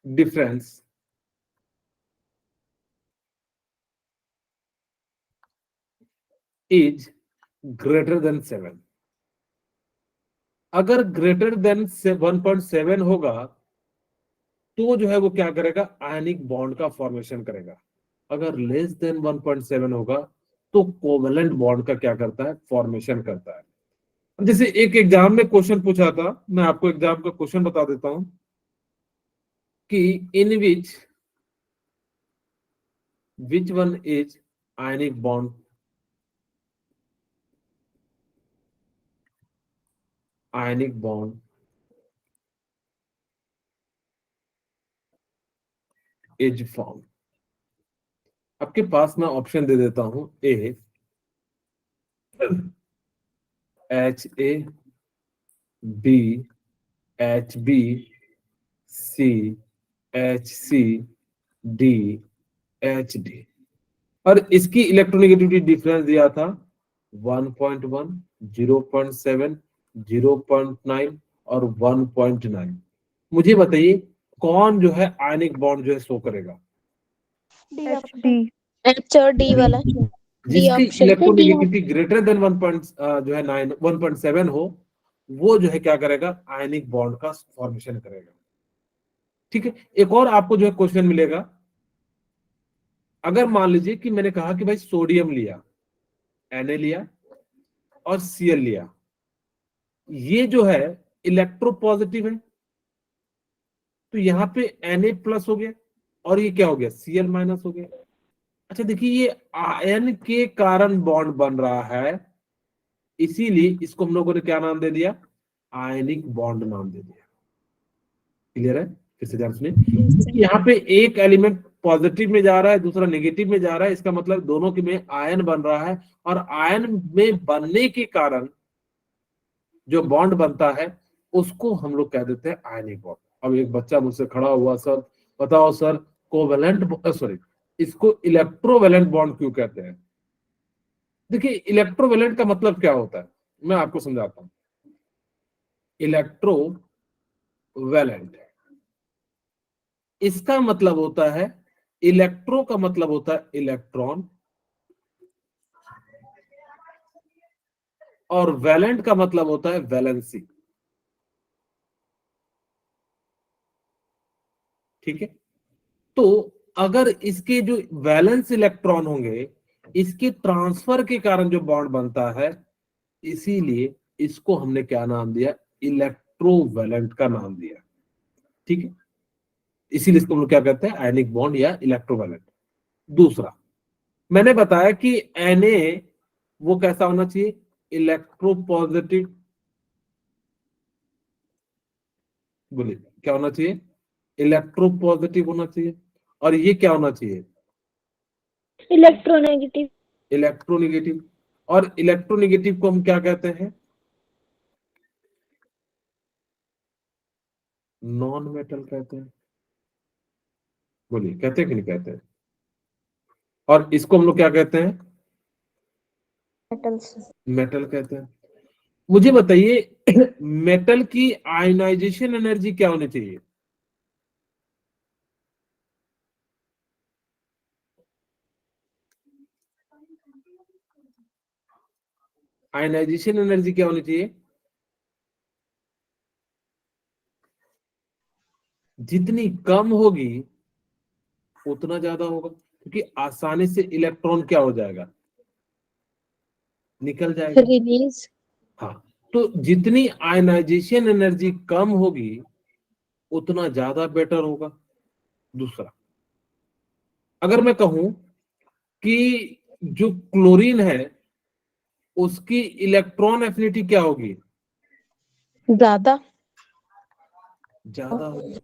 difference is greater than 7। अगर ग्रेटर देन 1.7 होगा तो जो है वो क्या करेगा, आयनिक बॉन्ड का फॉर्मेशन करेगा। अगर लेस देन 1.7 होगा तो कोवेलेंट बॉन्ड का क्या करता है, फॉर्मेशन करता है। जैसे एक एग्जाम में क्वेश्चन पूछा था, मैं आपको एग्जाम का क्वेश्चन बता देता हूं कि इन which one is ionic bond is formed। आपके पास मैं ऑप्शन दे देता हूं, ए HA, बी HB, सी HC, डी HD। और इसकी इलेक्ट्रोनेगेटिविटी डिफरेंस दिया था 1.1, 0.7, 0.9 और 1.9। मुझे बताइए कौन जो है आयनिक बॉन्ड जो है शो करेगा, D H option. D. H और D वाला जिसकी option। इलेक्ट्रोनेगेटिविटी ग्रेटर देन 1.7 हो, वो जो है क्या करेगा, आयनिक बॉन्ड का फॉर्मेशन करेगा। ठीक है, एक और आपको जो है क्वेश्चन मिलेगा। अगर मान लीजिए कि मैंने कहा कि भाई सोडियम लिया, Na लिया और Cl लिया, ये जो है इलेक्ट्रोपॉजिटिव है, तो यहाँ पे Na प्लस हो गया और ये क्या हो गया, Cl माइनस हो गया। अच्छा देखिए, ये आयन के कारण बॉन्ड बन रहा है, इसीलिए इसको हम लोगों ने क्या नाम दे दिया, आयनिक बॉन्ड नाम दे दिया। क्लियर है? फिर से ध्यान सुनिए, यहाँ पे एक एलिमेंट पॉजिटिव में जा रहा है, दूसरा नेगेटिव में जा रहा है, इसका मतलब दोनों के में आयन बन रहा है, और आयन में बनने के कारण जो बॉन्ड बनता है उसको हम लोग कह देते हैं आयनिक बॉन्ड। अब एक बच्चा मुझसे खड़ा हुआ, सर बताओ सर इसको इलेक्ट्रोवेलेंट बॉन्ड क्यों कहते हैं। देखिए इलेक्ट्रोवेलेंट का मतलब क्या होता है, मैं आपको समझाता हूं। इलेक्ट्रोवेलेंट इसका मतलब होता है, इलेक्ट्रो का मतलब होता है इलेक्ट्रॉन, और वैलेंट का मतलब होता है वैलेंसी। ठीक है, तो अगर इसके जो वैलेंस इलेक्ट्रॉन होंगे, इसके ट्रांसफर के कारण जो बॉन्ड बनता है, इसीलिए इसको हमने क्या नाम दिया, इलेक्ट्रोवैलेंट का नाम दिया। ठीक है, इसीलिए इसको हम लोग क्या कहते हैं, आयनिक बॉन्ड या इलेक्ट्रोवैलेंट। दूसरा मैंने बताया कि Na वो कैसा होना चाहिए, इलेक्ट्रोपॉजिटिव। बोलिए क्या होना चाहिए, इलेक्ट्रोपॉजिटिव होना चाहिए। और ये क्या होना चाहिए, इलेक्ट्रोनेगेटिव। इलेक्ट्रोनेगेटिव। और इलेक्ट्रोनेगेटिव को हम क्या कहते हैं, नॉन मेटल कहते हैं। बोलिए, कहते हैं कि नहीं कहते हैं? और इसको हम लोग क्या कहते हैं? मेटल्स। मेटल कहते हैं। मुझे बताइए मेटल की आयनाइजेशन एनर्जी क्या होनी चाहिए? आयनाइजेशन एनर्जी क्या होनी चाहिए? जितनी कम होगी उतना ज्यादा होगा, क्योंकि आसानी से इलेक्ट्रॉन क्या हो जाएगा? निकल जाएगा। रिलीज। हाँ, तो जितनी आयनाइजेशन एनर्जी कम होगी उतना ज्यादा बेटर होगा। दूसरा, अगर मैं कहूं कि जो क्लोरीन है उसकी इलेक्ट्रॉन एफिनिटी क्या होगी? ज्यादा। ज्यादा होगी।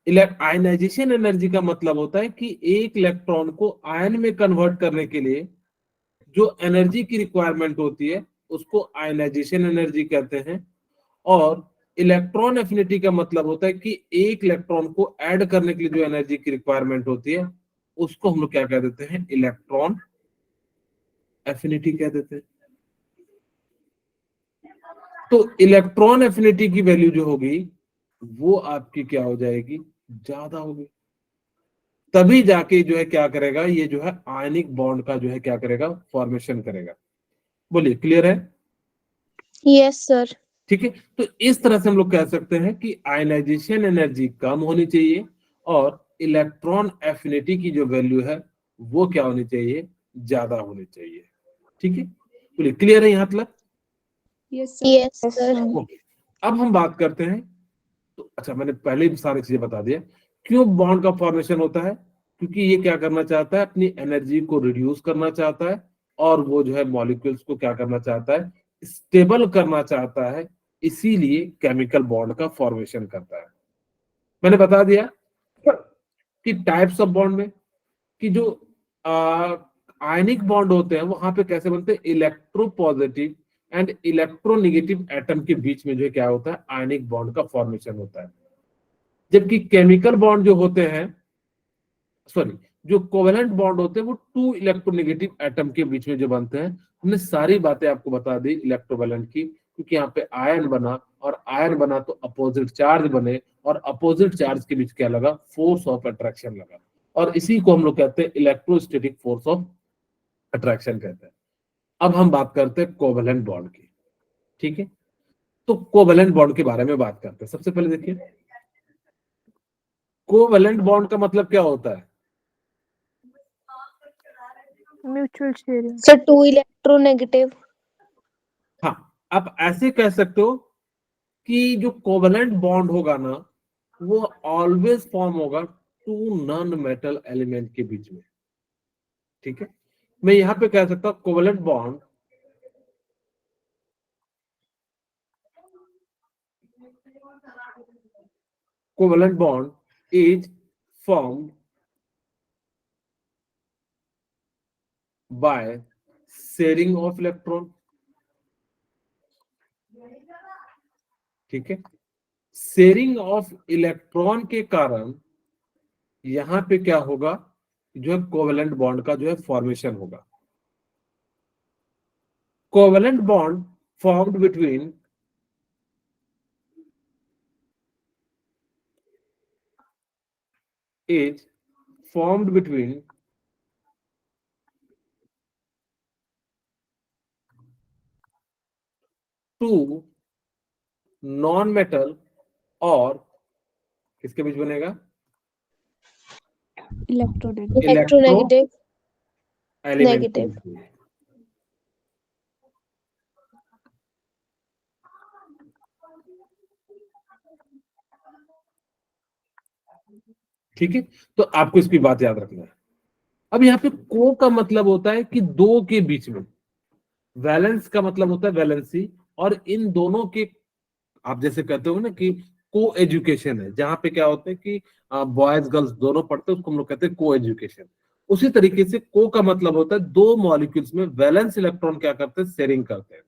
आयनाइजेशन एनर्जी का मतलब होता है कि एक इलेक्ट्रॉन को आयन में कन्वर्ट करने के लिए जो एनर्जी की रिक्वायरमेंट होती है उसको आयनाइजेशन एनर्जी कहते हैं। और इलेक्ट्रॉन एफिनिटी का मतलब होता है कि एक इलेक्ट्रॉन को ऐड करने के लिए जो एनर्जी की रिक्वायरमेंट होती है उसको हम लोग क्या कह देते हैं? इलेक्ट्रॉन एफिनिटी कह देते हैं। तो इलेक्ट्रॉन एफिनिटी की वैल्यू जो होगी वो आपकी क्या हो जाएगी? ज्यादा होगी। तभी जाके जो है क्या करेगा, ये जो है आयनिक बॉन्ड का जो है क्या करेगा? फॉर्मेशन करेगा। बोलिए, क्लियर है? Yes sir. ठीक है, तो इस तरह से हम लोग कह सकते हैं कि आयनाइजेशन एनर्जी कम होनी चाहिए और इलेक्ट्रॉन एफिनिटी की जो वैल्यू है वो क्या होनी चाहिए? ज्यादा होनी चाहिए। ठीक है, बोलिए, क्लियर है यहाँ तक? Yes sir. ओके, अब हम बात करते हैं। तो अच्छा, मैंने पहले ही सारी चीजें बता दिया क्यों बॉन्ड का फॉर्मेशन होता है। क्योंकि ये क्या करना चाहता है? अपनी एनर्जी को रिड्यूस करना चाहता है और वो जो है मॉलिक्यूल्स को क्या करना चाहता है? स्टेबल करना चाहता है। इसीलिए केमिकल बॉन्ड का फॉर्मेशन करता है। मैंने बता दिया कि टाइप्स ऑफ बॉन्ड में कि जो आयनिक बॉन्ड होते हैं वहां पे कैसे बनते हैं? इलेक्ट्रोपॉजिटिव एंड इलेक्ट्रोनेगेटिव एटम के बीच में जो क्या होता है? आयनिक बॉन्ड का फॉर्मेशन होता है। जबकि केमिकल बॉन्ड जो होते हैं, सॉरी, जो कोवेलेंट बॉन्ड होते हैं वो टू इलेक्ट्रोनेगेटिव एटम के बीच में जो बनते हैं। हमने सारी बातें आपको बता दी इलेक्ट्रोवेलेंट की, क्योंकि यहाँ पे आयन बना और आयन बना तो अपोजिट चार्ज बने और अपोजिट चार्ज के बीच क्या लगा? फोर्स ऑफ अट्रैक्शन लगा। और इसी को हम लोग कहते हैं इलेक्ट्रोस्टैटिक फोर्स ऑफ अट्रैक्शन कहते हैं। अब हम बात करते हैं कोवेलेंट बॉन्ड की। ठीक है, तो कोवेलेंट बॉन्ड के बारे में बात करते हैं। सबसे पहले देखिए, कोवेलेंट बॉन्ड का मतलब क्या होता है? Mutual sharing. Sir two electronegative. हाँ, आप ऐसे कह सकते हो कि जो कोवेलेंट बॉन्ड होगा ना वो ऑलवेज फॉर्म होगा टू नॉन मेटल एलिमेंट के बीच में। ठीक है, मैं यहां पे कह सकता हूं covalent bond is formed by sharing of electron. ठीक है, शेयरिंग ऑफ इलेक्ट्रॉन के कारण यहां पे क्या होगा? जो है कोवेलेंट बॉन्ड का जो है फॉर्मेशन होगा। Covalent bond formed between is formed between two non-metal और किसके बीच बनेगा? इलेक्ट्रोनेगेटिव। इलेक्ट्रोनेगेटिव। एलिमेंट के नेगेटिव। बीच में। ठीक है, तो आपको इसकी बात याद रखना है। अब यहाँ पे को का मतलब होता है कि दो के बीच में, वैलेंस का मतलब होता है वैलेंसी, और इन दोनों के आप जैसे कहते हो ना कि को एजुकेशन है, जहां पे क्या होता है कि बॉयज गर्ल्स दोनों पढ़ते हैं उसको हम लोग कहते हैं को एजुकेशन। उसी तरीके से को का मतलब होता है दो मॉलिक्यूल्स में वैलेंस इलेक्ट्रॉन क्या करते हैं? शेयरिंग करते हैं।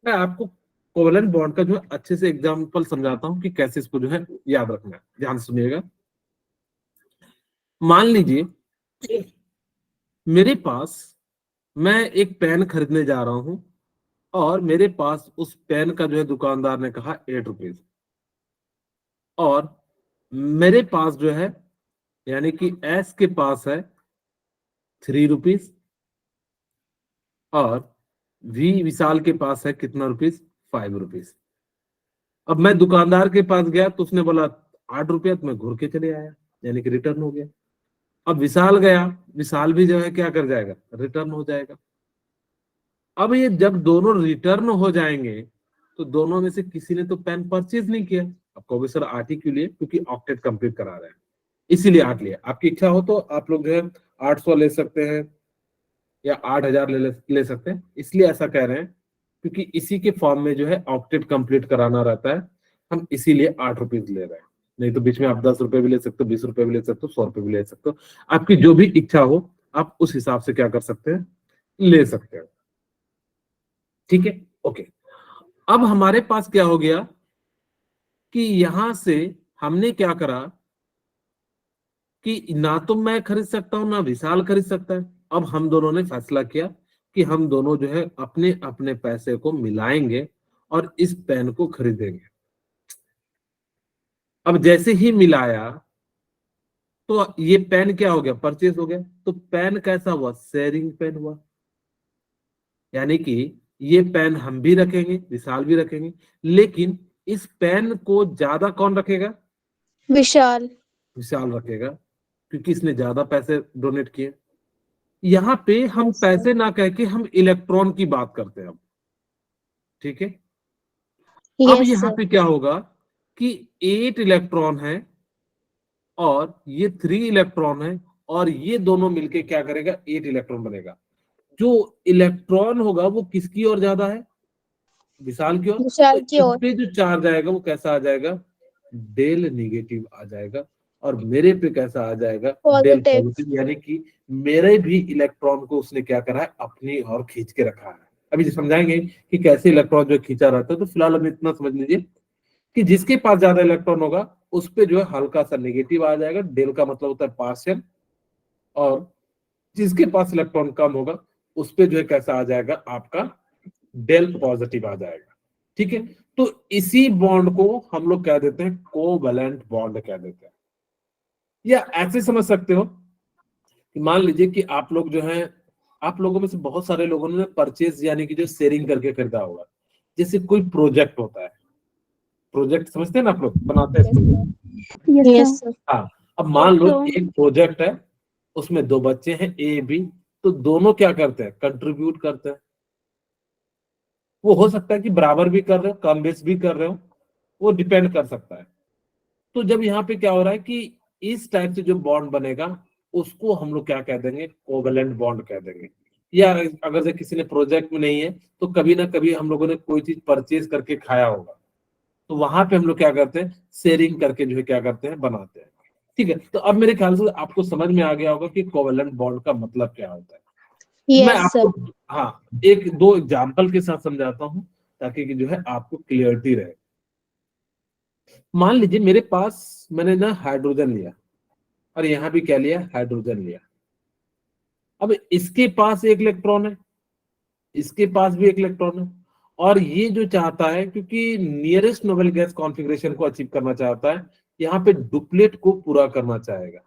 मैं आपको कोवेलेंट बॉन्ड का जो है अच्छे से एग्जांपल समझाता हूं कि कैसे इसको जो है याद रखना है। ध्यान से सुनिएगा। मान लीजिए मेरे पास, मैं एक पेन खरीदने जा रहा हूं और मेरे पास उस पेन का जो है दुकानदार ने कहा 8 रुपीज, और मेरे पास जो है यानी कि एस के पास है 3 रुपीज, और वी विशाल के पास है कितना रुपीज, 5 रुपीज। अब मैं दुकानदार के पास गया तो उसने बोला 8 रुपया, तो मैं घूर के चले आया, यानी कि रिटर्न हो गया। अब विशाल गया, विशाल भी जो है क्या कर जाएगा, रिटर्न हो जाएगा। अब ये जब दोनों रिटर्न हो जाएंगे तो दोनों में से किसी ने तो पेन परचेज नहीं किया। अब कहोगे सर 8 ही क्यों लिए, क्योंकि ऑक्टेट कंप्लीट करा रहे हैं इसीलिए 8 लिया। आपकी इच्छा हो तो आप लोग जो है 800 ले सकते हैं या 8000 ले सकते हैं, इसलिए ऐसा कह रहे हैं क्योंकि इसी के फॉर्म में जो है ऑक्टेट कंप्लीट कराना रहता है, हम इसीलिए 8 रुपीज ले रहे हैं। नहीं तो बीच में आप 10 रुपए भी ले सकते हो, 20 रुपए भी ले सकते हो, 100 रुपए भी ले सकते हो, आपकी जो भी इच्छा हो आप उस हिसाब से क्या कर सकते हैं, ले सकते हैं। ठीक है, ओके। अब हमारे पास क्या हो गया कि यहां से हमने क्या करा कि ना तो मैं खरीद सकता हूं ना विशाल खरीद सकता है। अब हम दोनों ने फैसला किया कि हम दोनों जो है अपने अपने पैसे को मिलाएंगे और इस पेन को खरीदेंगे। अब जैसे ही मिलाया तो ये पेन क्या हो गया, परचेज हो गया। तो पेन कैसा हुआ, शेयरिंग पेन हुआ, यानी कि ये पेन हम भी रखेंगे, विशाल भी रखेंगे, लेकिन इस पेन को ज्यादा कौन रखेगा, विशाल। विशाल रखेगा, क्योंकि इसने ज्यादा पैसे डोनेट किए। यहाँ पे हम Yes, sir. पैसे ना कह के हम इलेक्ट्रॉन की बात करते हैं अब, ठीक है। अब Yes, यहाँ sir. पे क्या होगा कि 8 इलेक्ट्रॉन है और ये 3 इलेक्ट्रॉन है, और ये दोनों मिलके क्या करेगा, 8 इलेक्ट्रॉन बनेगा। जो इलेक्ट्रॉन होगा वो किसकी ओर ज्यादा है, विशाल की ओर। विशाल तो की इस ओर। पे जो चार्ज आएगा वो कैसा आ जाएगा, डेल निगेटिव आ जाएगा, और मेरे पे कैसा आ जाएगा, डेल Positive. पॉजिटिव, यानी कि मेरे भी इलेक्ट्रॉन को उसने क्या करा है, अपनी ओर खींच के रखा है। अभी समझाएंगे कि कैसे इलेक्ट्रॉन जो खींचा रहता है। तो फिलहाल अभी इतना समझ लीजिए कि जिसके पास ज्यादा इलेक्ट्रॉन होगा उस पे जो है हल्का सा नेगेटिव आ जाएगा, डेल का मतलब होता है पार्शियल, और जिसके पास इलेक्ट्रॉन कम होगा उस पे जो है कैसा आ जाएगा, आपका डेल पॉजिटिव आ जाएगा। ठीक है, तो इसी बॉन्ड को हम लोग कह देते हैं कोवैलेंट बॉन्ड कह देते हैं। या ऐसे समझ सकते हो कि मान लीजिए कि आप लोग जो है, आप लोगों में से बहुत सारे लोगों ने परचेज यानी कि जो शेयरिंग करके खरीदा होगा। जैसे कोई प्रोजेक्ट होता है, प्रोजेक्ट समझते हैं ना आप लोग, बनाते हैं project. Yes Yes, sir. sir. हाँ, अब मान लो तो एक प्रोजेक्ट है, उसमें 2 बच्चे हैं ए बी, तो दोनों क्या करते हैं, कंट्रीब्यूट करते हैं। वो हो सकता है कि बराबर भी कर रहे हो, कम बेस भी कर रहे हो, वो डिपेंड कर सकता है। तो जब यहाँ पे क्या हो रहा है कि इस टाइप से जो बॉन्ड बनेगा उसको हम लोग क्या कह देंगे, कोवैलेंट बॉन्ड कह देंगे। या अगर से किसी ने प्रोजेक्ट में नहीं है तो कभी ना कभी हम लोगों ने कोई चीज परचेज करके खाया होगा, तो वहां पे हम लोग क्या करते हैं, शेयरिंग करके जो है क्या करते हैं, बनाते हैं। ठीक है, तो अब मेरे ख्याल से आपको समझ में आ गया होगा कि कोवैलेंट बॉन्ड का मतलब क्या होता है। मैं Yes, sir. आपको हाँ एक दो एग्जाम्पल के साथ समझाता हूँ ताकि कि जो है आपको क्लियरिटी रहे। मान लीजिए मेरे पास, मैंने ना हाइड्रोजन लिया और यहाँ भी क्या लिया, हाइड्रोजन लिया। अब इसके पास एक इलेक्ट्रॉन है, इसके पास भी एक इलेक्ट्रॉन है, और ये जो चाहता है, क्योंकि नियरेस्ट नोबेल गैस कॉन्फ़िगरेशन को अचीव करना चाहता है, यहाँ पे डुप्लेट को पूरा करना चाहेगा।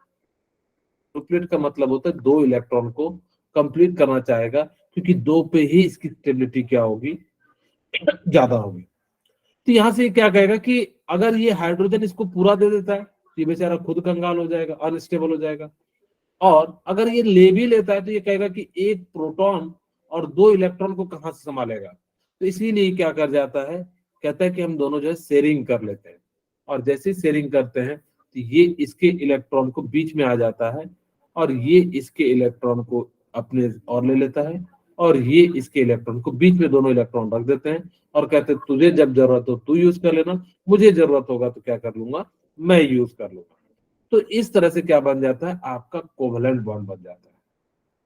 डुप्लेट का मतलब होता है 2 इलेक्ट्रॉन को कंप्लीट करना चाहेगा, क्योंकि 2 पे ही इसकी स्टेबिलिटी क्या होगी, ज्यादा होगी। तो यहाँ से क्या कहेगा कि अगर ये हाइड्रोजन इसको पूरा दे देता है तो ये बेचारा खुद कंगाल हो जाएगा, अनस्टेबल हो जाएगा। और अगर ये ले भी लेता है तो ये कहेगा कि एक प्रोटॉन और 2 इलेक्ट्रॉन को कहां से संभालेगा। तो इसीलिए क्या कर जाता है, कहता है कि हम दोनों जो है शेयरिंग कर लेते हैं, और जैसे शेयरिंग करते हैं तो ये इसके इलेक्ट्रॉन को बीच में आ जाता है, और ये इसके इलेक्ट्रॉन को अपने और ले लेता है, और ये इसके इलेक्ट्रॉन को बीच में दोनों इलेक्ट्रॉन रख देते हैं, और कहते हैं तुझे जब जरूरत हो तू यूज कर लेना, मुझे जरूरत होगा तो क्या कर लूंगा, मैं यूज कर लूंगा। तो इस तरह से क्या बन जाता है, आपका कोवैलेंट बॉन्ड बन जाता है।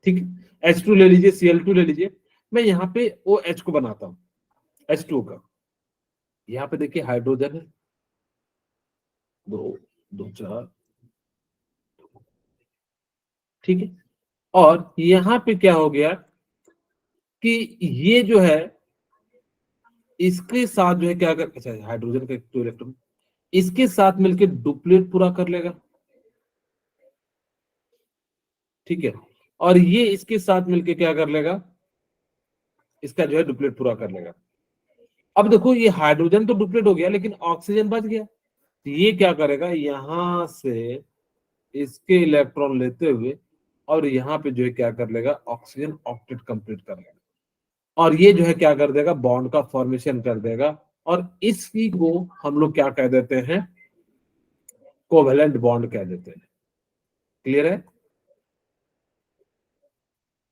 ठीक है, H2 ले लीजिए, Cl2 ले लीजिए। मैं यहाँ पे OH को बनाता हूँ, H2 का, यहाँ पे देखिए हाइड्रोजन है, 2 2 4, ठीक है। और यहाँ पे क्या हो गया कि ये जो है इसके साथ जो है क्या कर, अच्छा हाइड्रोजन का 2 इलेक्ट्रॉन इसके साथ मिलकर डुप्लेट पूरा कर लेगा, ठीक है। और ये इसके साथ मिलकर क्या कर लेगा, इसका जो है डुप्लेट पूरा कर लेगा। अब देखो ये हाइड्रोजन तो डुप्लेट हो गया लेकिन ऑक्सीजन बच गया, तो ये क्या करेगा, यहां से इसके इलेक्ट्रॉन लेते हुए और यहाँ पे जो है क्या कर लेगा, ऑक्सीजन ऑक्टेट कंप्लीट कर लेगा। और ये जो है क्या कर देगा, बॉन्ड का फॉर्मेशन कर देगा। और इसी को हम लोग क्या कह देते हैं, कोवेलेंट बॉन्ड कह देते हैं। क्लियर है?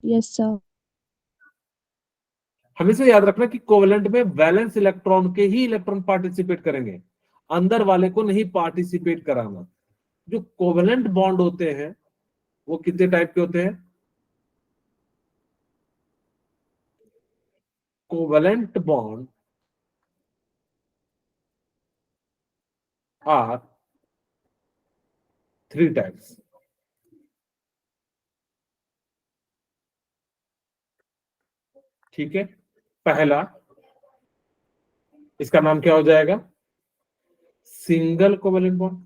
Yes sir. हमेशा याद रखना कि कोवेलेंट में वैलेंस इलेक्ट्रॉन के ही इलेक्ट्रॉन पार्टिसिपेट करेंगे, अंदर वाले को नहीं पार्टिसिपेट कराना। जो कोवेलेंट बॉन्ड होते हैं वो कितने टाइप के होते हैं, कोवेलेंट बॉन्ड आर 3 टाइप्स। ठीक है, पहला इसका नाम क्या हो जाएगा, सिंगल कोवेलेंट बॉन्ड।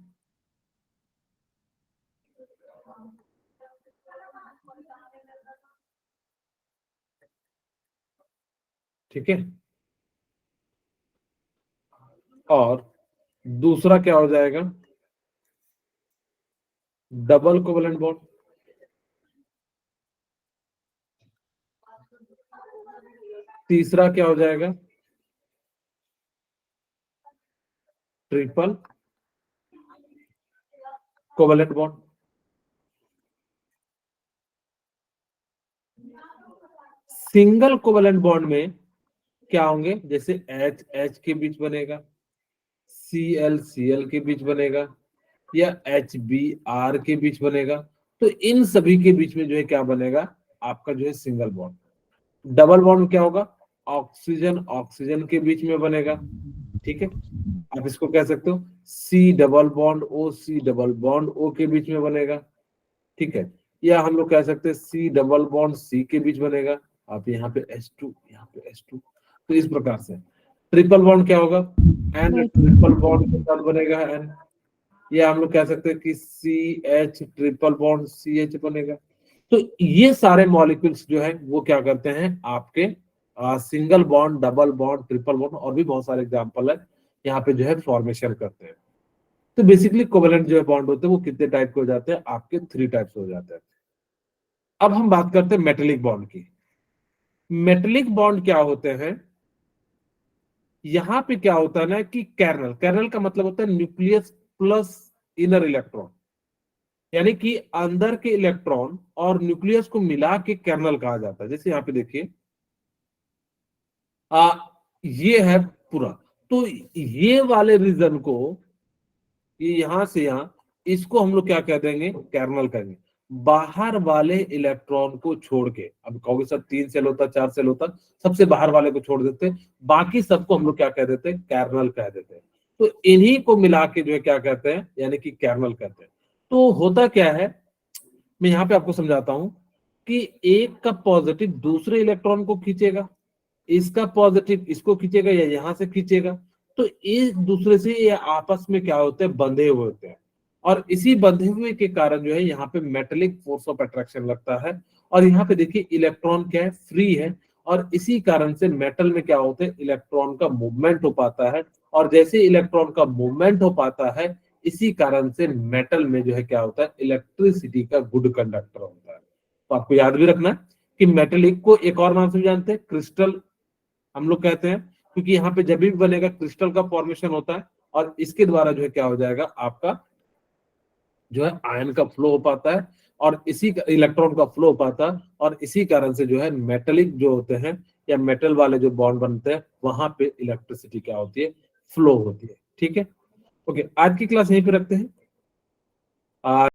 ठीक है, और दूसरा क्या हो जाएगा, डबल कोवेलेंट बॉन्ड। तीसरा क्या हो जाएगा, triple covalent bond. Single covalent bond में क्या होंगे, जैसे एच एच के बीच बनेगा, सीएल सीएल के बीच बनेगा, या एच बी आर के बीच बनेगा। तो इन सभी के बीच में जो है क्या बनेगा, आपका जो है सिंगल बॉन्ड। डबल बॉन्ड क्या होगा, ऑक्सीजन ऑक्सीजन के बीच में बनेगा। ठीक है, आप इसको कह सकते हो C double bond O, C double bond O के बीच में बनेगा। ठीक है, या हम लोग कह सकते हैं सी डबल बॉन्ड सी के बीच बनेगा। आप यहाँ पे H2 यहाँ पे H2, तो इस प्रकार से। ट्रिपल बॉन्ड क्या होगा, एन ट्रिपल बॉन्ड के साथ बनेगा एन, या हम लोग कह सकते हैं कि CH ट्रिपल बॉन्ड CH बनेगा। तो ये सारे मॉलिक्यूल्स जो है वो क्या करते हैं, आपके single bond, double bond, triple bond और भी बहुत सारे एग्जांपल है, यहाँ पे जो है फॉर्मेशन करते हैं। तो बेसिकली कोवेलेंट जो है बॉन्ड होते हैं वो कितने टाइप के हो जाते हैं, आपके 3 टाइप्स हो जाते हैं। अब हम बात करते हैं मेटेलिक बॉन्ड की। मेटेलिक बॉन्ड क्या होते हैं, यहां पे क्या होता है ना कि कर्नल, कर्नल का मतलब होता है न्यूक्लियस प्लस इनर इलेक्ट्रॉन, यानी कि अंदर के इलेक्ट्रॉन और न्यूक्लियस को मिला के कर्नल कहा जाता है। जैसे यहाँ पे देखिए ये है पूरा, तो ये वाले रीजन को, ये यहां से यहां, इसको हम लोग क्या कह देंगे, कर्नल कहेंगे। बाहर वाले इलेक्ट्रॉन को छोड़ के, अब कहोगे सर 3 सेल होता, 4 सेल होता, सबसे बाहर वाले को छोड़ देते, बाकी सबको हम लोग क्या कह देते हैं, कर्नल कह देते हैं। तो इन्हीं को मिला के जो है क्या कहते हैं, यानी कि कर्नल कहते हैं। तो होता क्या है, मैं यहाँ पे आपको समझाता हूं कि एक का पॉजिटिव दूसरे इलेक्ट्रॉन को खींचेगा, इसका पॉजिटिव इसको खींचेगा या यहां से खींचेगा, तो एक दूसरे से ये आपस में क्या होते हैं, बंधे हुए होते हैं। और इसी बंधे हुए के कारण जो है यहाँ पे मेटेलिक फोर्स ऑफ अट्रैक्शन लगता है। और यहाँ पे देखिए इलेक्ट्रॉन क्या है, फ्री है, और इसी कारण से मेटल में क्या होते हैं, इलेक्ट्रॉन का मूवमेंट हो पाता है। और जैसे इलेक्ट्रॉन का मूवमेंट हो पाता है, इसी कारण से मेटल में जो है क्या होता है, इलेक्ट्रिसिटी का गुड कंडक्टर होता है। तो आपको याद भी रखना है कि मेटेलिक को एक और नाम से जानते हैं, क्रिस्टल हम लोग कहते हैं, क्योंकि यहाँ पे जब भी बनेगा क्रिस्टल का फॉर्मेशन होता है, और इसके द्वारा जो है क्या हो जाएगा, आपका जो है आयन का फ्लो हो पाता है, और इसी का इलेक्ट्रॉन का फ्लो हो पाता है। और इसी कारण से जो है मेटेलिक जो होते हैं या मेटल वाले जो बॉन्ड बनते हैं, वहां पे इलेक्ट्रिसिटी क्या होती है, फ्लो होती है। ठीक है, ओके, आज की क्लास यहीं पे रखते हैं।